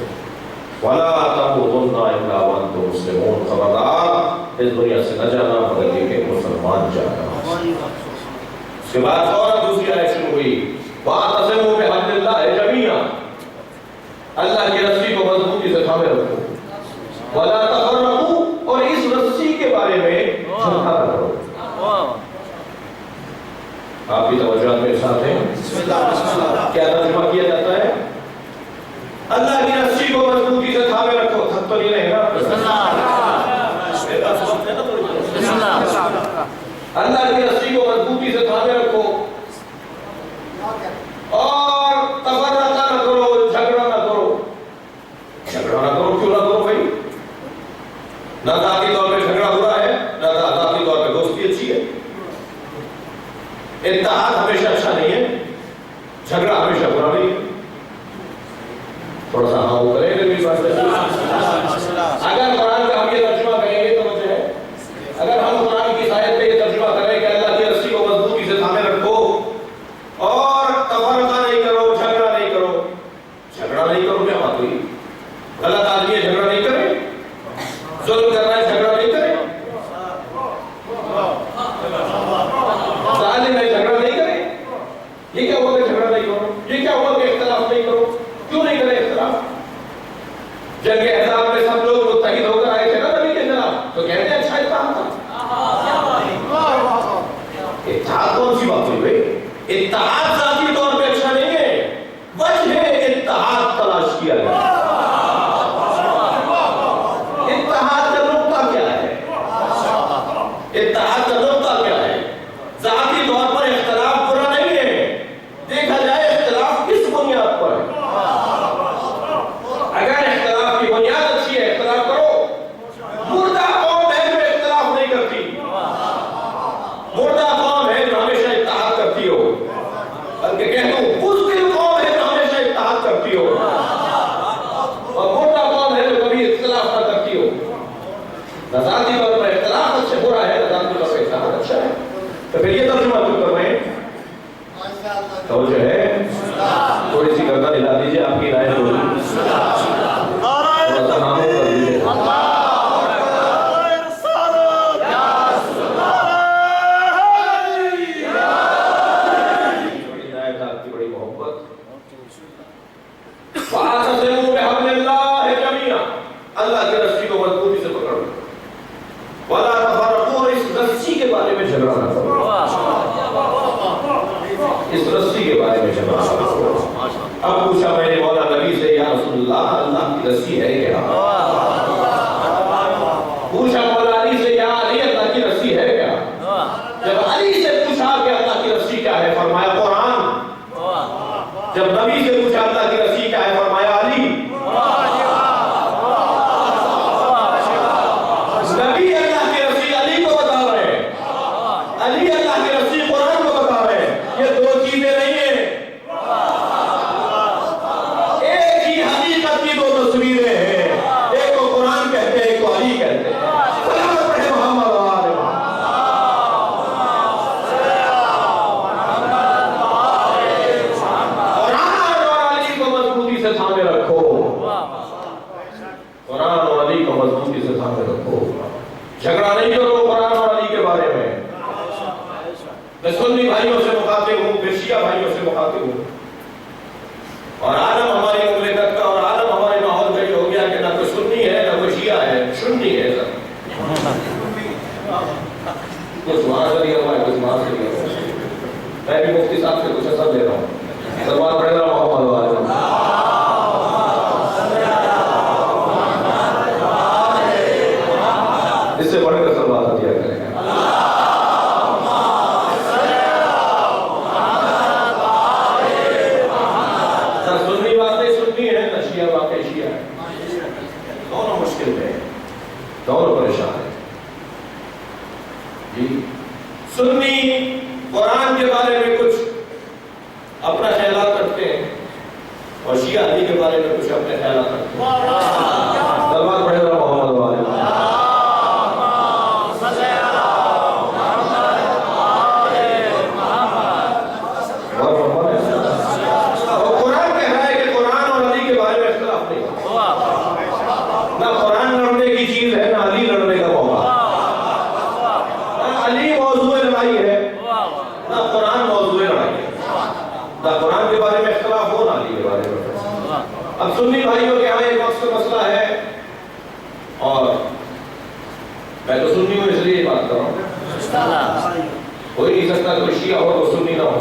وَلَا تَمُوتُنَّ إِلَّا وَأَنْتُم مُسْلِمُونَ. خبردار اس دنیا سے نہ جانا مگر یہ کہ مسلمان جانا. اس کے بعد فوراً دوسری آیت شروع ہوئی، وَاعْتَصِمُوا بِحَبْلِ اللَّهِ جَمِيعًا. اللہ کی رسی کو مضبوطی سے تھامے رکھو. وَلَا تَفَرَّقُوا. اور اس رسی کے بارے میں جھگڑا نہ کرو. آپ کی توجہ میرے ساتھ ہیں؟ کیا ترجمہ کیا جاتا ہے؟ اللہ کی رسی کو مضبوطی سے تھامے رکھو. تھک تو نہیں رہے گا؟ اللہ کی رسی کو مضبوطی سے تھامے رکھو اور تفرقہ نہ کرو، جھگڑا نہ کرو. جھگڑا نہ کرو کیوں نہ کرو بھائی؟ نہ ذاتی طور پہ جھگڑا برا ہے، نہ ذاتی طور پہ دوستی اچھی ہے. اتحاد ہمیشہ اچھا نہیں ہے، جھگڑا ہمیشہ برا نہیں ہے. تھوڑا سا ہاں وہ کریں گے میری بات سے. اگر قرآن کا ہم یہ ترجمہ کریں گے تو مجھے ہے، اگر ہم قرآن کی آیت پہ یہ ترجمہ کریں کہ اللہ کی رسی کو مضبوطی سے تھامے رکھو اور تفرقہ نہیں کرو، جھگڑا نہیں کرو. جھگڑا نہیں کرو کیا بات ہوئی؟ غلط آدمی ہے جھگڑا نہیں کرے، ظلم کر رہا ہے جھگڑا نہیں کرے، ظالم ہے جھگڑا نہیں کرے. یہ کیا ہوا کہ جھگڑا نہیں کرو؟ یہ کیا ہوا کہ اختلاف نہیں کرو؟ کیوں نہیں کرے اختلاف؟ جنگ احزاب میں سب لوگ متحد ہو کر آئے تھے نا نبی کے خلاف، تو کہتے ہیں اچھا اتحاد تھا. اتحاد کون سی بات ہوئی بھائی؟ اتحاد ذاتی طور پہ اچھا نہیں ہے، وجہ اتحاد تلاش کیا گیا. اتحاد کا نقطہ کیا ہے؟ اتحاد کا نقطہ کیا ہے؟ ذاتی طور پر اختلاف برا نہیں ہے، دیکھا جائے اختلاف کس بنیاد پر ہے. اگر اختلاف کی بنیاد اچھی ہے اختلاف کرو. مردہ قوم ہے جو اختلاف نہیں کرتی، مردہ قوم ہے جو ہمیشہ اتحاد کرتی ہو. بلکہ کہہ دوں بزدل قوم ہے جو ہمیشہ اتحاد کرتی ہو، اور مردہ قوم ہے جو کبھی اختلاف نہ کرتی ہو. نہ ذاتی طور پر اختلاف اچھا برا ہے، نہ ذاتی طور پر اتحاد اچھا ہے. تو پھر یہ ترجمہ کیوں کر رہے ہیں؟ تو جو ہے تھوڑی سی گردن ہلا دیجیے، آپ کی رائے ہوگی. اللہ کی رسی کو مضبوطی سے پکڑو. وَلَا تَفَرَّقُوا. اور اس رسی کے بارے میں جھگڑا نہ کرو. اس رسی کے بارے میں جھگڑا نہ کرو. اب پوچھا میں نے مولا نبی سے، یا رسول اللہ اللہ کی رسی ہے کیا؟ پوچھا مولا علی سے، یا علی اللہ کی رسی ہے کیا؟ جب علی سے پوچھا کہ اللہ کی رسی کیا ہے، فرمایا قرآن. جب نبی سے پوچھا اللہ کی رسی کیا ہے، فرمایا علی. نبی اللہ کی رسی علی کو بتا رہے ہیں، علی اللہ کی رسی قرآن کو بتا رہے ہیں. یہ دو چیزیں نہیں ہیں، ایک ہی حقیقت کی دو تصویریں ہیں. ایک کو قرآن کہتے ہیں، ایک کو علی کہتے ہیں. سلام پڑھے محمد و آل محمد. قرآن اور علی کو مضبوطی سے تھامے رکھو. قرآن اور علی کو مضبوطی سے تھامے رکھو. جھگڑا نہیں کرو قرآن اور علی کے بارے میں. میں سنی بھائیوں سے مخاطب ہوں، پھر شیعہ بھائیوں سے مخاطب ہوں. اور عالم ہماری مملکت کا اور عالم ہمارے ماحول کا یہ ہو گیا کہ نہ کوئی سنی ہے نہ کوئی شیعہ ہے، سنی ہے سب. کچھ وہاں سے لیا ہوا ہے، کچھ وہاں سے لیا ہوا ہے. میں بھی مفتی صاحب سے کچھ ایسا لے رہا ہوں. سلوات پڑھ رہا ہوں محمد و آل محمد. اس سے بڑھ کر سلوات دیا کریں گے. نہ سنی باتیں سنی ہے، نہ شیعہ واقعی شیعہ ہے. دونوں مشکل میں ہیں، دونوں پریشان ہیں. جی سنی قرآن کے بارے میں کچھ اپنا خیالات رکھتے ہیں اور شیعہ علی کے بارے میں کچھ اپنے خیالات رکھتے ہیں. سلوات پڑھے گا محمد والے. اب سنی بھائیوں کے یہاں ایک وقت کا مسئلہ ہے، اور میں تو سنی ہوں اس لیے بات کر رہا ہوں. کوئی نہیں سکتا کوئی شیعہ ہو تو سنی نہ ہو.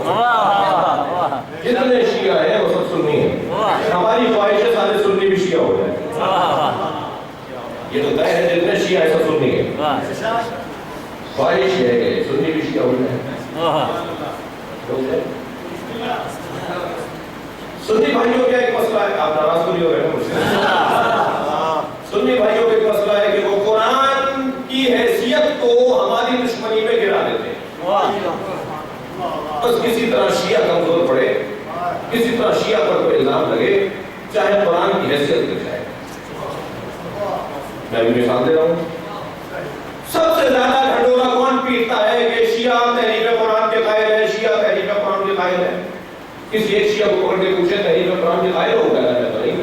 جتنے شیعہ ہیں وہ سب سنی ہیں. ہماری خواہش ہے سارے سنی بھی شیعہ ہو جائیں. یہ تو طے ہے جتنے شیعہ ہیں سب سنی ہیں. خواہش ہے کہ سنی بھی شیعہ ہو جائیں. سنی بھائیوں کا ایک مسئلہ ہے، آپ ناراض تو نہیں ہو رہے ہیں مجھ سے. سنی بھائیوں کا ایک مسئلہ ہے کہ وہ قرآن کی حیثیت کو ہماری دشمنی میں گرا دیتے ہیں. بس کسی طرح شیعہ کمزور پڑے، کسی طرح شیعہ پر کوئی الزام لگے، چاہے قرآن کی حیثیت گر جائے. میں بھی مثال دے رہا ہوں. سب سے زیادہ ڈھنڈورا کون پیٹتا ہے کہ شیعہ تحریف قرآن کے قائل ہے، شیعہ تحریف قرآن کے قائل ہے. کسی ایک شیعہ کو پکڑ کے پوچھے تحریف قرآن کے قائل ہو گیا ہے تو نہیں.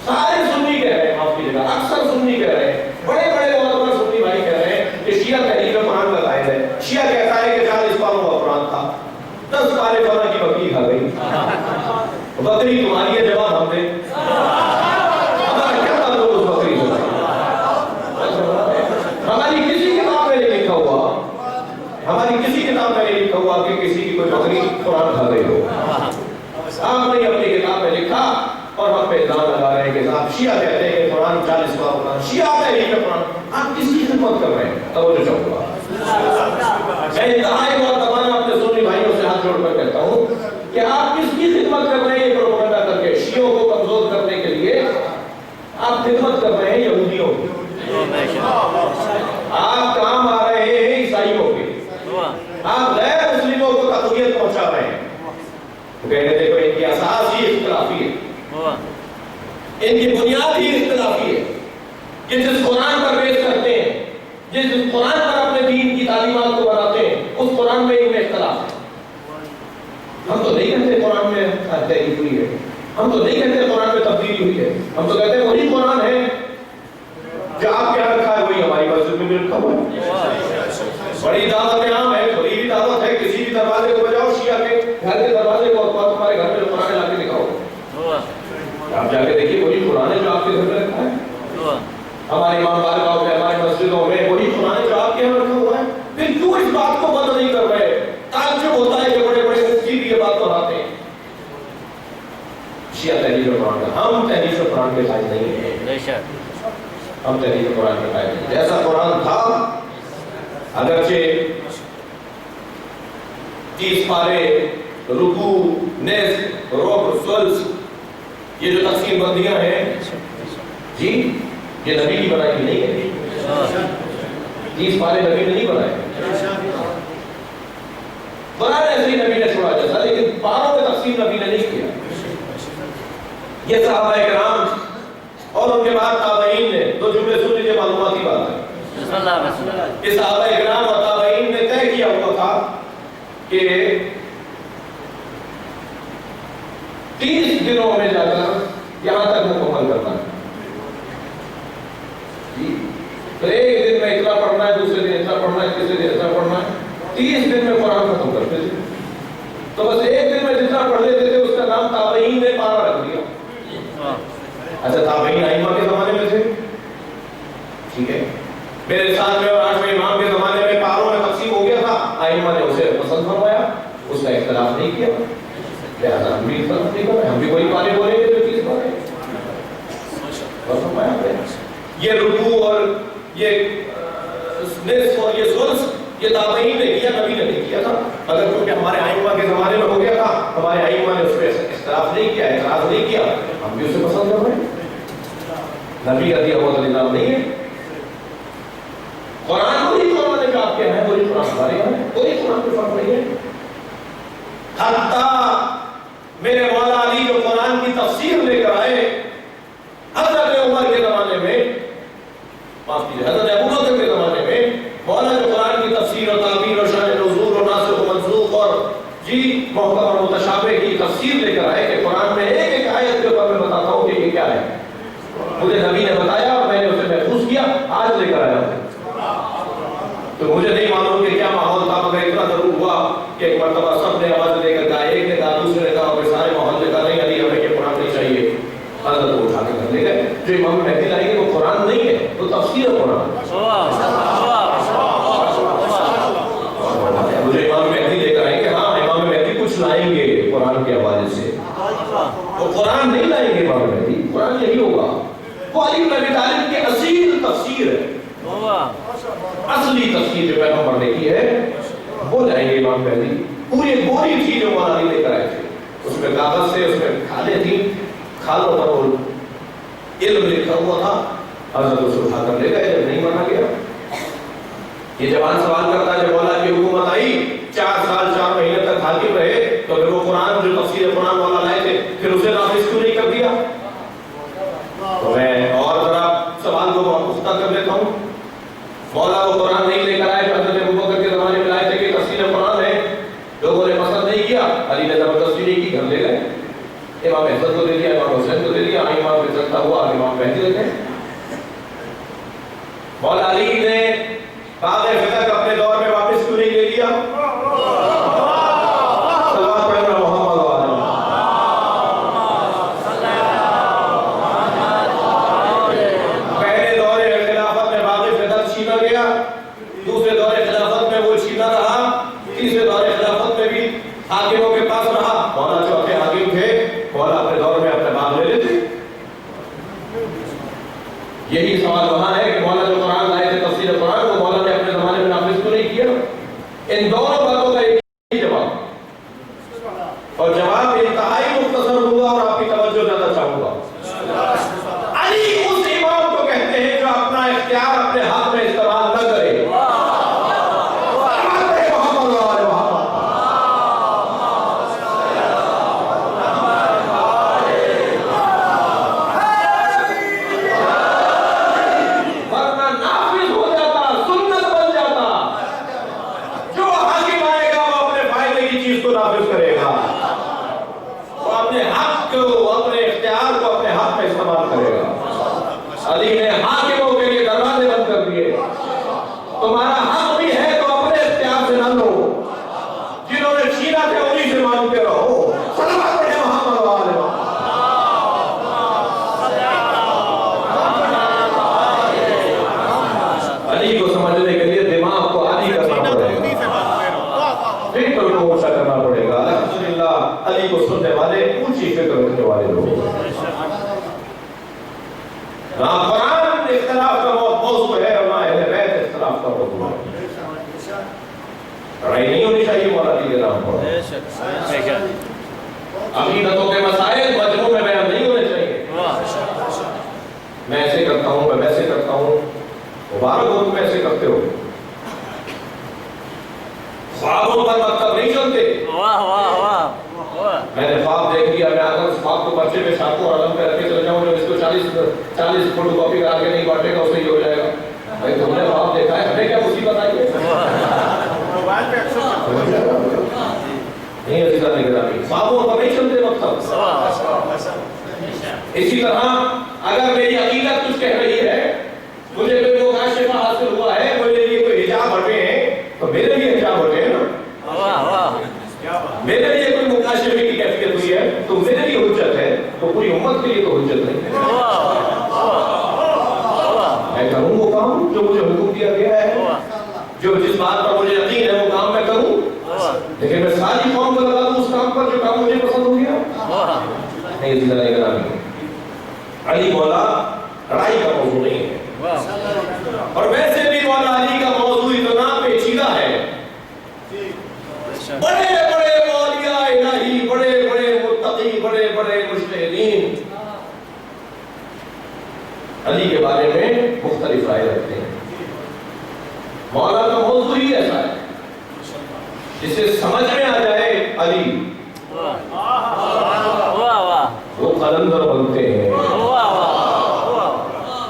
سارے سنی کہہ رہے ہیں، آپ کی جگہ اکثر سنی کہہ رہے ہیں، بڑے بڑے علماء سنی بھائی کہہ رہے ہیں کہ شیعہ تحریف قرآن کا قائل ہے. شیعہ کہتا ہے کہ 40 پاروں کا قرآن تھا، 10 پارے قرآن کی بکری کھا گئی. بکری تمہاری ہے، جواب ہم دیں. ہمارا کیا تعلق اس بکری سے؟ ہماری کسی کتاب میں نہیں لکھا ہوا، ہماری کسی کتاب میں نہیں لکھا ہوا کہ کسی کی کوئی بکری قرآن کھا گئی ہو. آپ نے اپنی کتاب میں لکھا اور ہم پہ الزام لگا رہے ہیں کہ آپ شیعہ کہتے ہیں کہ قرآن 40 پاروں کا. شیعہ تحریف قرآن، آپ کس کی خدمت کر رہے ہیں؟ توجہ چاہوں گا. میں انتہائی اور تمام اپنے سنی بھائیوں سے ہاتھ جوڑ کر کہتا ہوں کہ آپ کس کی خدمت کر رہے ہیں؟ پروپیگنڈا کر کے شیعوں کو کمزور کرنے کے لیے آپ خدمت کر رہے ہیں یہودیوں کی. آپ کام آ رہے ہیں عیسائیوں کے. آپ غیر مسلموں کو تقویت پہنچا رہے ہیں. تو کہنے دیکھو ان کی اساس ہی اختلافی ہے، ان کی بنیاد ہی اختلافی ہے. کہ جس قرآن پر بیس کرتے ہیں، جس قرآن پر اپنے دین کی تعلیمات کو بناتے ہیں، اس قرآن میں ان میں اختلاف ہے. ہم تو نہیں کہتے قرآن میں تحریف ہوئی ہے، ہم تو نہیں کہتے قرآن میں تبدیلی ہوئی ہے. ہم تو کہتے ہیں وہی قرآن ہے جو آپ کے یہاں رکھا ہے، وہی ہماری مسجد میں بھی رکھا ہوا ہے. بڑی دعوت عام ہے، بڑی بھی دعوت ہے. کسی بھی دروازے کو بجاؤ، شیعہ کے گھر کے دروازے کو، اور تمہارے گھر میں جو قرآن لا کے دکھاؤ. آپ جا کے دیکھیے وہی قرآن ہے جو آپ کے گھر میں رکھا ہے. ہمارے امام بارگاہوں میں، ہماری مسجدوں میں وہی قرآن ہے جو آپ کے یہاں رکھا ہوا ہے. پھر کیوں اس بات کو بند نہیں کر رہے؟ تعجب ہوتا ہے کہ بڑے بڑے مفتی بھی یہ بات دہراتے ہیں. شیعہ تحریف قرآن کا، ہم تحریف قرآن کے قائل نہیں ہیں. ہم تحریف قرآن کے قائل نہیں. جیسا قرآن تھا، اگرچہ 30 پارے، رکوع، نصف، ربع، ثلث، یہ جو تقسیم بندیاں ہیں جی، یہ نبی کی بنائی نہیں ہے. 30 پارے نبی نے نہیں بنائے. قرآن ایسے ہی نبی نے چھوڑا جیسا، لیکن پاروں میں تقسیم نبی نے نہیں کیا. یہ صحابہ کرام اور ان کے بعد تابعین نے دو جملے سن لیجیے، معلوماتی بات ہے. یہ صحابہ کرام اور تابعین نے طے کیا ہوا تھا کہ 30 دنوں میں جا کر یہاں تک مکمل کرنا ہے. تو ایک دن میں اتنا پڑھنا ہے، دوسرے دن اتنا پڑھنا ہے، تیسرے دن اتنا پڑھنا ہے. 30 دن میں قرآن ختم کرتے تھے. تو بس ایک دن میں جتنا پڑھ لیتے تھے اس کا نام تابعین نے پارا رکھ دیا. اچھا، تابعین ائمہ کے زمانے میں تھے، ٹھیک ہے. میرے 7ویں اور 8ویں امام کے زمانے میں پاروں میں تقسیم ہو گیا تھا. ائمہ نے اسے پسند فرمایا، اس کا اختلاف نہیں کیا. لہٰذا ہم بھی اختلاف نہیں کر رہے، ہم بھی وہی پارے بولیں گے جو 30 پارے. یہ رکوع اور یہ نصف اور یہ ثلث یہ تابعین نے کیا، نبی نے نہیں کیا تھا، اگر کیونکہ ہمارے ائمہ کے زمانے میں ہو گیا تھا، ہمارے ائمہ نے اس پہ اختلاف نہیں کیا، اعتراض نہیں کیا، ہم بھی اسے پسند کر رہے ہیں۔ نبی کا دیا ہوا نظام نہیں ہے۔ قرآن وہی قرآن ہے جو آپ کے ہیں، وہی قرآن ہمارے یہاں ہے، کوئی قرآن پہ فرق نہیں ہے۔ حتیٰ میرے مولا علی جو قرآن کی تفسیر لے کر آئے حضرت عمر کے زمانے میں، معاف کیجیے حضرت ابو بکر کے زمانے میں، مولا جو قرآن کی تفسیر اور تعبیر اور شان نزول اور ناسخ و منسوخ اور محکم اور متشابہ کی تفسیر لے کر آئے کہ قرآن میں ایک ایک آیت کے اوپر میں بتاتا ہوں کہ یہ کیا ہے، مجھے نبی نے بتایا اور میں نے اسے محفوظ کیا، آج لے کر آیا ہوں۔ تو مجھے نہیں معلوم کہ کیا ماحول تھا، مگر اتنا ضرور ہوا کہ ایک مرتبہ سب نے آواز لے کر کہا، ایک نے کہا، دوسرے نے کہا، اور سارے ماحول نے کہا نہیں علی ہمیں یہ قرآن نہیں چاہیے، حضرت کو اٹھا کے گھر لے گئے۔ جو امام مہدی لائیں گے وہ قرآن نہیں ہے، وہ تفسیر ہے قرآن۔ مجھے امام مہدی لے کر آئیں گے، ہاں امام مہدی کچھ لائیں گے قرآن کے حوالے سے، وہ قرآن نہیں لائیں گے امام مہدی، قرآن یہی ہوگا۔ وہ علی بن ابی طالب کی اصیل تفسیر ہے، اصلی تفسیر جو پیغمبر نے کی ہے وہ لائیں گے امام مہدی۔ پوری گوری تھی جو مولا علی لے کر آئے تھے، اس میں کاغذ سے، اس میں کھالیں تھیں، کھالوں پر وہ علم لکھا ہوا تھا، حضرت اس اٹھا کر لے گئے، جب نہیں مانا گیا۔ یہ جوان سوال کرتا ہے جب مولا کی حکومت آئی 4 سال 4 مہینے تک حاکم رہے، تو پھر وہ قرآن جو تفسیر قرآن مولا لائے تھے پھر اسے نافذ کیوں نہیں کر دیا؟ تو میں اور ذرا سوال کو پختہ کر لیتا ہوں۔ مولا وہ قرآن نہیں لے کر آئے، حضرت ابوبکر کے زمانے میں لائے تھے کہ تفسیر قرآن ہے، لوگوں نے پسند نہیں کیا، علی نے زبردستی نہیں کی، گھر لے گئے، امام حسن کو دے دیا، امام حسین کو دے دیا، امام پہ چلتا ہوا امام مہدی لے گئے۔ مولا علی نے باغ فتح اپنے دور میں واپس کیوں نہیں لے لیا؟ حاکموں کے پاس رہا، مولا چوتھے حاکم تھے، مولا اپنے دور میں اپنے باغ لے لیتے۔ یہی سوال وہاں ہے کہ مولا جو قرآن لائے تھے تفسیر قرآن، وہ مولا نے اپنے زمانے میں نافذ کیوں نہیں کیا؟ ان دونوں باتوں کا ایک ہی جواب، اور جواب انتہائی مختصر ہوا اور آپ کی توجہ زیادہ چاہوں گا۔ علی اس امام کو کہتے ہیں جو اپنا اختیار اپنے ہاتھ میں استعمال نہ کرے۔ علی نے حاکموں کے لیے دروازے بند کر دیے، تمہارا حق بھی ہے تو اپنے اختیار سے نہ لو، جنہوں نے چھینا تھے انہی سے مانگتے رہو۔ صلوات پڑھیں محمد و آل محمد۔ علی کو سمجھنے کے لیے دماغ کو عالی کرنا پڑے گا، فکر کو اونچا کرنا پڑے گا۔ الحمدللہ علی کو سننے والے اونچی فکر رکھنے والے لوگ۔ قرآن اختلاف کا موضوع ہے اور نہ اہل بیت اختلاف کا موضوع ہے۔ لڑائی نہیں ہونی چاہیے مولا علی کے نام پر۔ عقیدتوں کے مسائل مجموع میں بیان نہیں ہونے چاہیے۔ میں ایسے کرتا ہوں، میں ویسے کرتا ہوں، مبارک ہو تم ایسے کرتے ہو۔ خوابوں پر مطلب نہیں چلتے۔ میں نے خواب دیکھ لیا، میں اگر اس خواب کو پرچے میں چھاپوں اور علم پہ رکھ کے چل جاؤں، جو اس کو 40 فوٹو کاپی کرا کے نہیں بانٹے گا اسے یہ ہو جائے گا۔ بھائی تم نے خواب دیکھا ہے، ہمیں کیا مصیبت آئی ہے؟ نہیں ایسی طرح نہیں، خوابوں پر نہیں چلتے مطلب۔ اسی طرح اگر میری عقیدت کچھ کہہ رہی ہے، مجھے کوئی وہ کاشفہ حاصل ہوا ہے، میرے لیے کوئی حجاب ہٹے ہیں، تو میرے لیے حجاب ہٹے ہیں نا۔ میرے لیے کوئی مکاشفے کی کیفیت ہوئی ہے تو میرے لیے حجت ہے، تو پوری امت کے لیے تو حجت نہیں ہے۔ میں کروں وہ کام جو مجھے حکم دیا گیا ہے، جو جس بات پر مجھے یقین ہے وہ کام میں کروں، لیکن میں ساری قوم کو لگا دوں اس کام پر جو کام مجھے پسند ہو گیا۔ نہیں ضلع نگرانی علی مولا لڑائی کا موضوع نہیں ہے۔ اور ویسے بھی مولا علی کا موضوع اتنا پیچیدہ ہے، بڑے بڑے اولیاء الہی، بڑے بڑے متقی، بڑے بڑے مجتہدین علی کے بارے میں مختلف رائے رکھتے ہیں۔ مولا کا موضوع ہی ایسا ہے جسے سمجھ میں آ جائے علی وہ قلندر بنتے ہیں،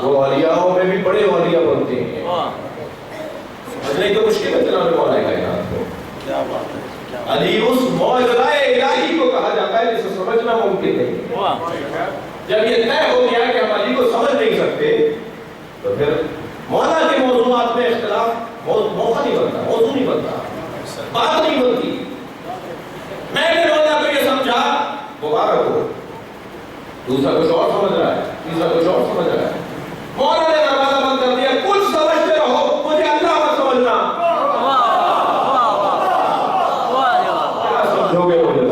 وہ اولیاءوں میں بھی بڑے اولیاء بنتے ہیں۔ سمجھنے تو مشکل ہے جناب مولا کائنات کو۔ علی اس معجزہ الہی کو کہا جاتا ہے جسے سمجھنا ممکن نہیں۔ جب یہ طے ہو گیا کہ ہم علی کو سمجھ نہیں سکتے تو پھر مولا کے موضوعات میں اختلاف موقع نہیں بنتا، موضوع نہیں بنتا، بات نہیں بنتی۔ میں نے مولا کو یہ سمجھا، مبارک ہو، دوسرا کچھ اور سمجھ رہا ہے، تیسرا کچھ اور سمجھ رہا ہے۔ مولا نے دروازہ بند کر دیا، کچھ سمجھتے رہو، مجھے اللہ مت سمجھنا۔ کیا سمجھو گے مجھے؟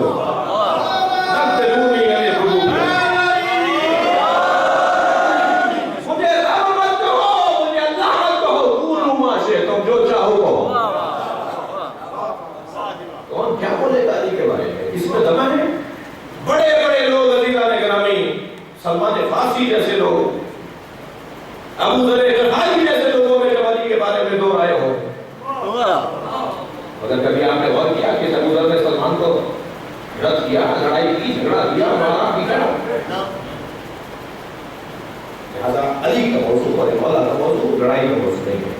سلمان فارسی جیسے لوگ، ابو ذر غفاری جیسے لوگوں میں جب علی کے بارے میں دو رائے ہو۔ اگر کبھی آپ نے غور کیا کہ ابو ذر نے سلمان کو رد کیا، لڑائی کی، جھگڑا کیا، مارا پیٹا؟ لہذا علی کا موضوع اور مولا کا موضوع لڑائی کا موضوع نہیں ہے،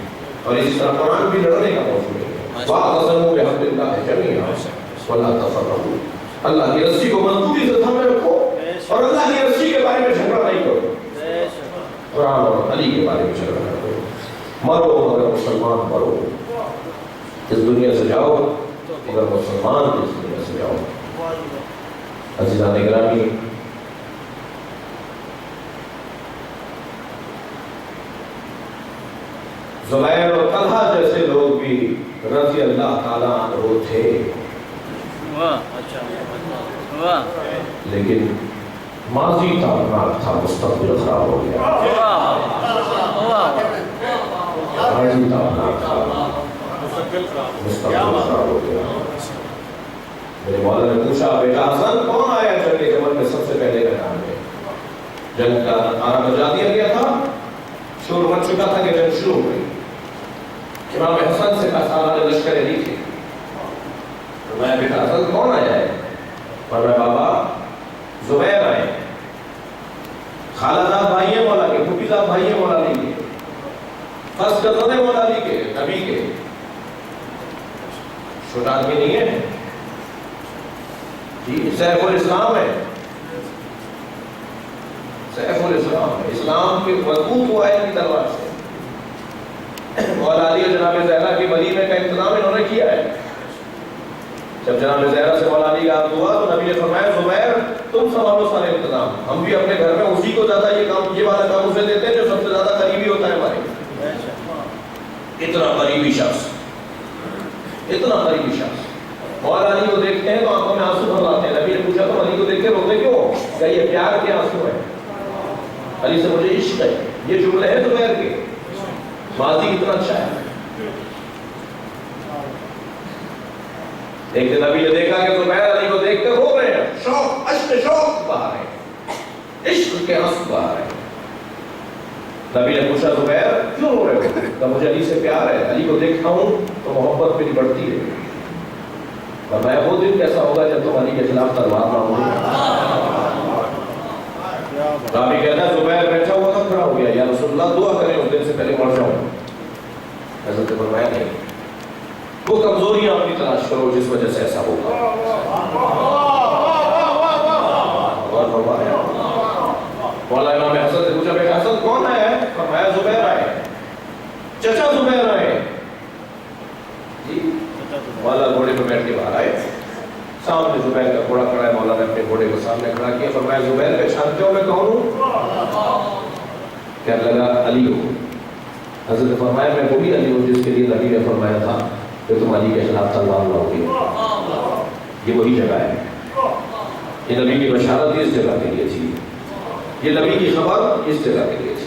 اور اس طرح قرآن بھی لڑنے کا موضوع نہیں ہے۔ وَاعْتَصِمُوا بِحَبْلِ اللَّهِ جَمِيعًا وَلَا تَفَرَّقُوا۔ اللہ کی رسی کو مضبوطی سے تھامے رکھو اور اللہ کی رسی کے بارے میں جھگڑا نہیں کرو۔ قرآن اور علی کے بارے میں جھگڑا نہ کرو۔ مرو مگر مسلمان مرو، اس دنیا سے جاؤ مگر مسلمان اس دنیا سے جاؤ۔ عزیزان گرامی، زبیر اور طلحہ جیسے لوگ بھی رضی اللہ تعالیٰ عنہ تھے، لیکن ماضی تابناک تھا، مستقبل خراب ہو گیا۔ ماضی تابناک تھا، مستقبل خراب ہو گیا۔ میرے مولا نے پوچھا، بیٹا حسن کون آیا جنگ جمل میں سب سے پہلے میدان میں؟ جنگ کا نعرہ بجا دیا گیا تھا، شور مچ چکا تھا کہ جنگ شروع ہو گئی۔ امام حسن سے کہا سالار لشکر علی تھے، میں بیٹا حسن کون آیا ہے؟ فرمایا بابا زبیر آئے، خالہ زاد بھائی ہیں مولا کے، پھوپھی زاد بھائی ہیں مولا علی کے، فرسٹ کزن ہے مولا علی کے، نبی کے، چھوٹا آدمی نہیں ہے جی، سیف الاسلام ہے، سیف الاسلام ہے، اسلام کے مضبوط ہوا ہے ان کی تلوار سے۔ مولا علی اور جناب زہرا کے ولیمے کا انتظام انہوں نے کیا ہے۔ جب جناب زہرا سے مولا علی کا عہد ہوا تو نبی نے فرمایا زبیر تم سنبھالو سارے انتظام، ہم بھی اپنے گھر میں اسی کو زیادہ یہ والا کام اسے دیتے ہیں جو سب سے زیادہ قریبی ہوتا ہے ہمارے۔ اتنا قریبی شخص، اتنا قریبی شخص مولا علی کو دیکھتے ہیں تو آنکھوں میں آنسو بھر آتے ہیں۔ نبی نے پوچھا تم علی کو دیکھ کے روتے کیوں؟ کیا یہ پیار کے آنسو ہے؟ علی سے مجھے عشق ہے، یہ جملے ہیں زبیر کے، ماضی اتنا اچھا ہے۔ ایک دن نبی نے دیکھا کہ زبیر علی کو دیکھ کر رو رہے ہیں، شوق، عشق شوق بہا رہے ہیں، عشق کے آنسو بہا رہے ہیں۔ نبی نے پوچھا زبیر کیوں رو رہے ہو؟ کہ مجھے علی سے پیار ہے، علی کو دیکھتا ہوں تو محبت میری بڑھتی ہے۔ فرمایا وہ دن کیسا ہوگا جب تم علی کے خلاف تلوار نہ ہوگی؟ رابی کہتا ہے زبیر بیٹھا ہوا تھا، کھڑا ہو گیا، یا رسول اللہ دعا کریں اس دن سے پہلے مر جاؤں۔ حضرت نے فرمایا نہیں، وہ کمزوریاں اپنی تلاش کرو جس وجہ سے ایسا ہوگا۔ اور فرمایا مولا امام حسن سے پوچھا بیٹا حسن کون آیا ہے؟ فرمایا زبیر آئے، چچا زبیر آئے جی۔ مولا گھوڑے پہ بیٹھ کے باہر آئے، سامنے زبیر کا گھوڑا کھڑا ہے، مولا نے اپنے گھوڑے کو سامنے کھڑا کیا، فرمایا زبیر پہچانتے ہو میں کون ہوں؟ کہنے لگا علی ہو۔ حضرت نے فرمایا میں وہی علی ہوں جس کے لیے نبی نے فرمایا تھا کہ تم علی کے خلاف تلوار لاؤ گے۔ یہ وہی جگہ ہے، یہ نبی کی بشارت اس جگہ کے لیے تھی، یہ نبی کی خبر اس جگہ کے لیے تھی۔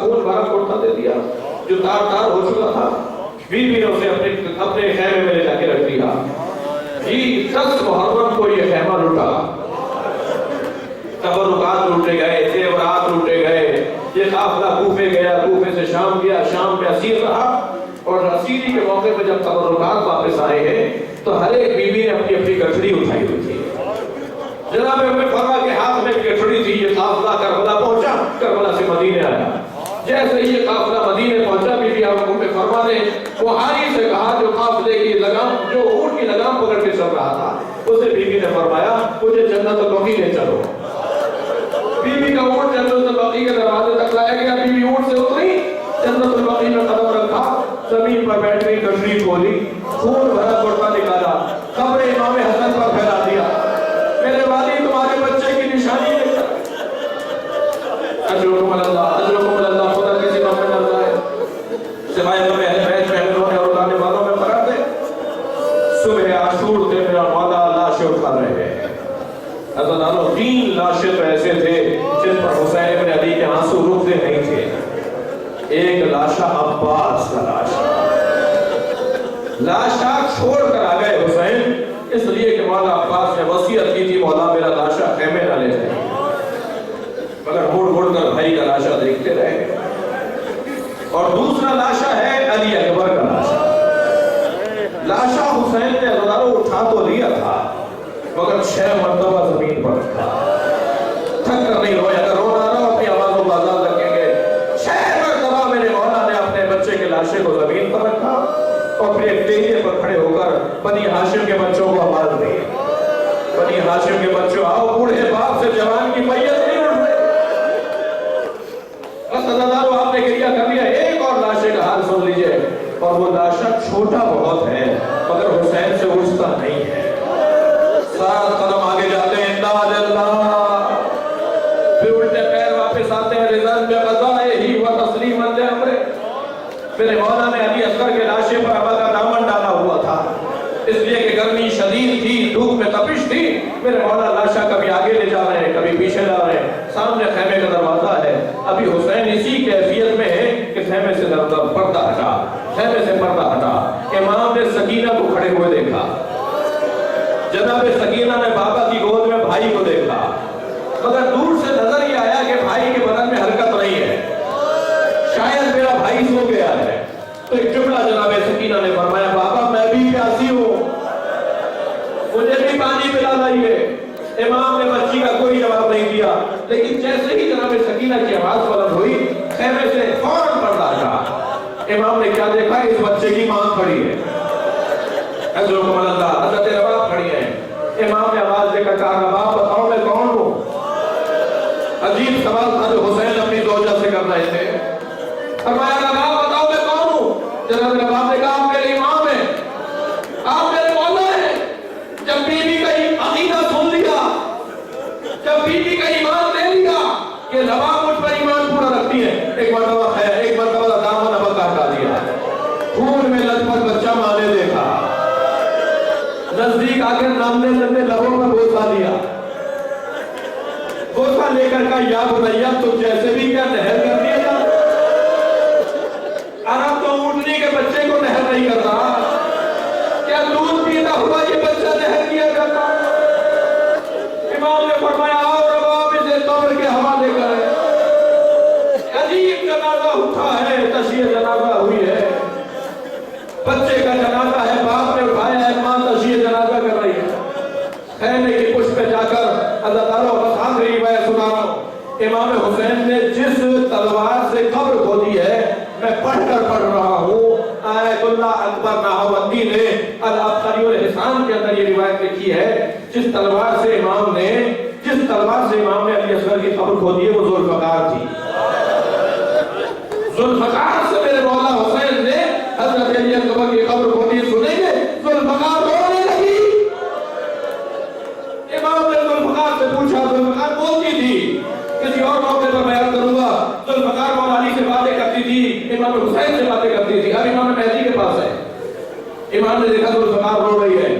خون بھرا کرتا دے دیا جو تار تار ہو چکا تھا. بیوی نے اسے اپنے خیمے میں لے جا کے رکھ دیا. 10 محرم کو یہ خیمہ لوٹا. تبرکات لوٹے گئے, زیورات لوٹے گئے. یہ قافلہ کوفے گیا, کوفے سے شام گیا, شام میں اسیر رہا. اور اسیری کے موقع پہ جب تبرکات واپس آئے ہیں تو ہر ایک بیوی نے اپنی اپنی گٹھڑی اٹھائی ہوئی تھی. جناب عمر فرما کے ہاتھ میں گٹھڑی تھی. یہ قافلہ کربلا پہنچا, کربلا سے مدینے آیا. جیسے یہ قافلہ مدینے پہنچا, بی بی عمر فرما نے وہ حاری سے کہا جو قافلے کی لگام, جو اونٹ کی لگام پکڑ کے چل رہا تھا, اسے بی بی نے فرمایا مجھے جنت البقیع لے چلو. بی بی کا اونٹ جنت البقیع کے دروازے تک لایا گیا. بی بی اونٹ سے اتری, جنت البقیع میں قدم رکھا, زمین پر بیٹھ گئی, گٹھڑی کھولی, خون بھرا کرتا نکالا, قبر امام حسن پر پھیلا دیا. میرے والد تمہارے بچے کی نشانی ہے. اجرکم اللہ, اجرکم اللہ. خدا کسی بات میں ڈر جائے سوائے تمہیں اہل بیت پہلوں نے اور اڑانے والوں میں قرار دے. صبح عاشور تھے, میرا مولا لاشیں اٹھا رہے ہیں. حضرت 3 لاشیں تو ایسے تھے جن پر حسین ابن علی کے آنسو رکتے نہیں تھے. ایک لاشا عباس کا لاشا چھوڑ کر آ گئے حسین, اس لیے کہ مولا عباس نے وصیت کی تھی مولا میرا لاشا خیمے نہ لے جائے. مگر مڑ مڑ کر بھائی کا لاشا دیکھتے رہے. اور دوسرا لاشا ہے علی اکبر کا لاشا. لاشا حسین نے ہزاروں اٹھا تو لیا تھا مگر 6 مرتبہ زمین پر رکھا. تھک کر نہیں رویا, اگر رونا رہا اپنی آواز و بازار رکھیں گے. 6 مرتبہ میرے مولا نے اپنے بچے کے لاشے کو زمین پر رکھا اور پھر ایک ٹیلے پر کھڑے ہو کر بنی ہاشم کے بچوں کو آواز دی. بنی ہاشم کے بچوں آؤ, بوڑھے باپ سے جوان کی میت نہیں اٹھ رہے. آپ نے کیا کر لیا. ایک اور لاشے کا حال سن لیجئے. اور وہ لاشا چھوٹا بہت ہے مگر حسین سے اٹھتا نہیں ہے. 7 قدم آگے جاتے ہیں, امداد اللہ, پھر الٹے پیر واپس آتے ہیں, رضان بے قضائے ہی و تسلیما لامرہ. میرے مولا نے علی اصغر کے لاشے پر عمل کا دامن ڈالا ہوا تھا, اس لیے کہ گرمی شدید تھی, دھوپ میں تپش تھی. میرے مولا لاشا کبھی آگے لے جا رہے ہیں, کبھی پیچھے لا رہے ہیں. سامنے خیمے کا دروازہ ہے. ابھی حسین اسی کیفیت میں ہے کہ خیمے سے پردہ ہٹا, خیمے سے پردہ ہٹا. امام نے سکینہ کو کھڑے ہوئے دیکھا. جناب سکینہ نے بابا کی گود میں بھائی کو دیکھا, مگر دور سے نظر یہ آیا کہ بھائی کے بدن میں حرکت نہیں ہے, شاید میرا بھائی سو گیا ہے. تو ایک جملہ جناب سکینہ نے فرمایا, بابا میں بھی پیاسی ہوں, مجھے بھی پانی پلا لائیے. امام نے بچی کا کوئی جواب نہیں دیا, لیکن جیسے ہی جناب سکینہ کی آواز بلند ہوئی, خیمے سے فوراً پردہ ہٹا. امام نے کیا دیکھا, اس بچے کی ماں کھڑی ہے. حضرت حضرت رباب کھڑی ہے. امام نے آواز دے کر کہا, رباب بتاؤ میں کون ہوں. عجیب سوال تھا جو حسین اپنی زوجہ سے کر رہے تھے. فرمایا, رباب بتاؤ میں کون ہوں. جناب رباب نے کہا, آپ میرے امام ہیں, آپ میرے مولا ہیں. جب بیوی کا عقیدہ سن لیا, جب بیوی کا ایمان لے لیا کہ رباب مجھ پر ایمان پورا رکھتی ہے, ایک مرتبہ خیر, ایک مرتبہ دامن ابا کا ہٹا دیا, خون میں لطپت بچہ مانے دیکھا, نزدیک آ کر نامنے لبوں پر بوسا دیا. بوسا لے کر کہا, یا بنیا تم جیسے بھی کیا نہر کر دیا تھا. عرب تو اونٹنی کے بچے کو نہر نہیں کر رہا, کیا دودھ پیتا ہوا یہ بچہ نہر کیا کرتا. امام نے فرمایا, آؤ رباب اسے قبر کے حوالے کرے. عجیب جنازہ اٹھا ہے, تشیع جنازہ ہوئی ہے, بچے کا جنازہ ہے, باپ نے اٹھایا ہے, ماں تشیع جنازہ کر رہی ہے. خیمے کی پشت پہ جا کر اللہ تعالیٰ بس آخری روایت سنا رہا ہوں. امام حسین نے جس تلوار سے قبر کھودی ہے, میں پڑھ رہا ہوں, آیت اللہ اکبر نہاوندی نے العبقری والحسان کے اندر یہ روایت لکھی ہے, جس تلوار سے امام نے علی اصغر کی قبر کھودی ہے وہ ذوالفقار تھی. ذوالفقار سے میرے مولا حسین نے حضرت علی اکبر کی قبر کھودی. سنیں گے, ذوالفقار رونے لگی. امام نے ذوالفقار سے پوچھا, ذوالفقار بولتی تھی, کسی اور موقع پر بیان کروں گا. ذوالفقار مولا علی سے باتیں کرتی تھی, امام حسین سے باتیں کرتی تھی. اب امام مہدی کے پاس ہے. امام نے دیکھا ذوالفقار رو رہی ہے.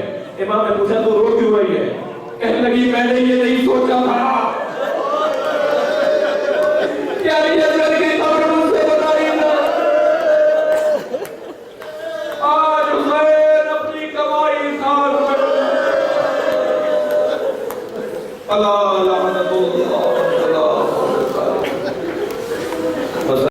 امام نے پوچھا, تو رو کیوں رہی ہے. کہنے لگی, میں نے یہ نہیں سوچا تھا کہ علی اصغر کی قبر اللہ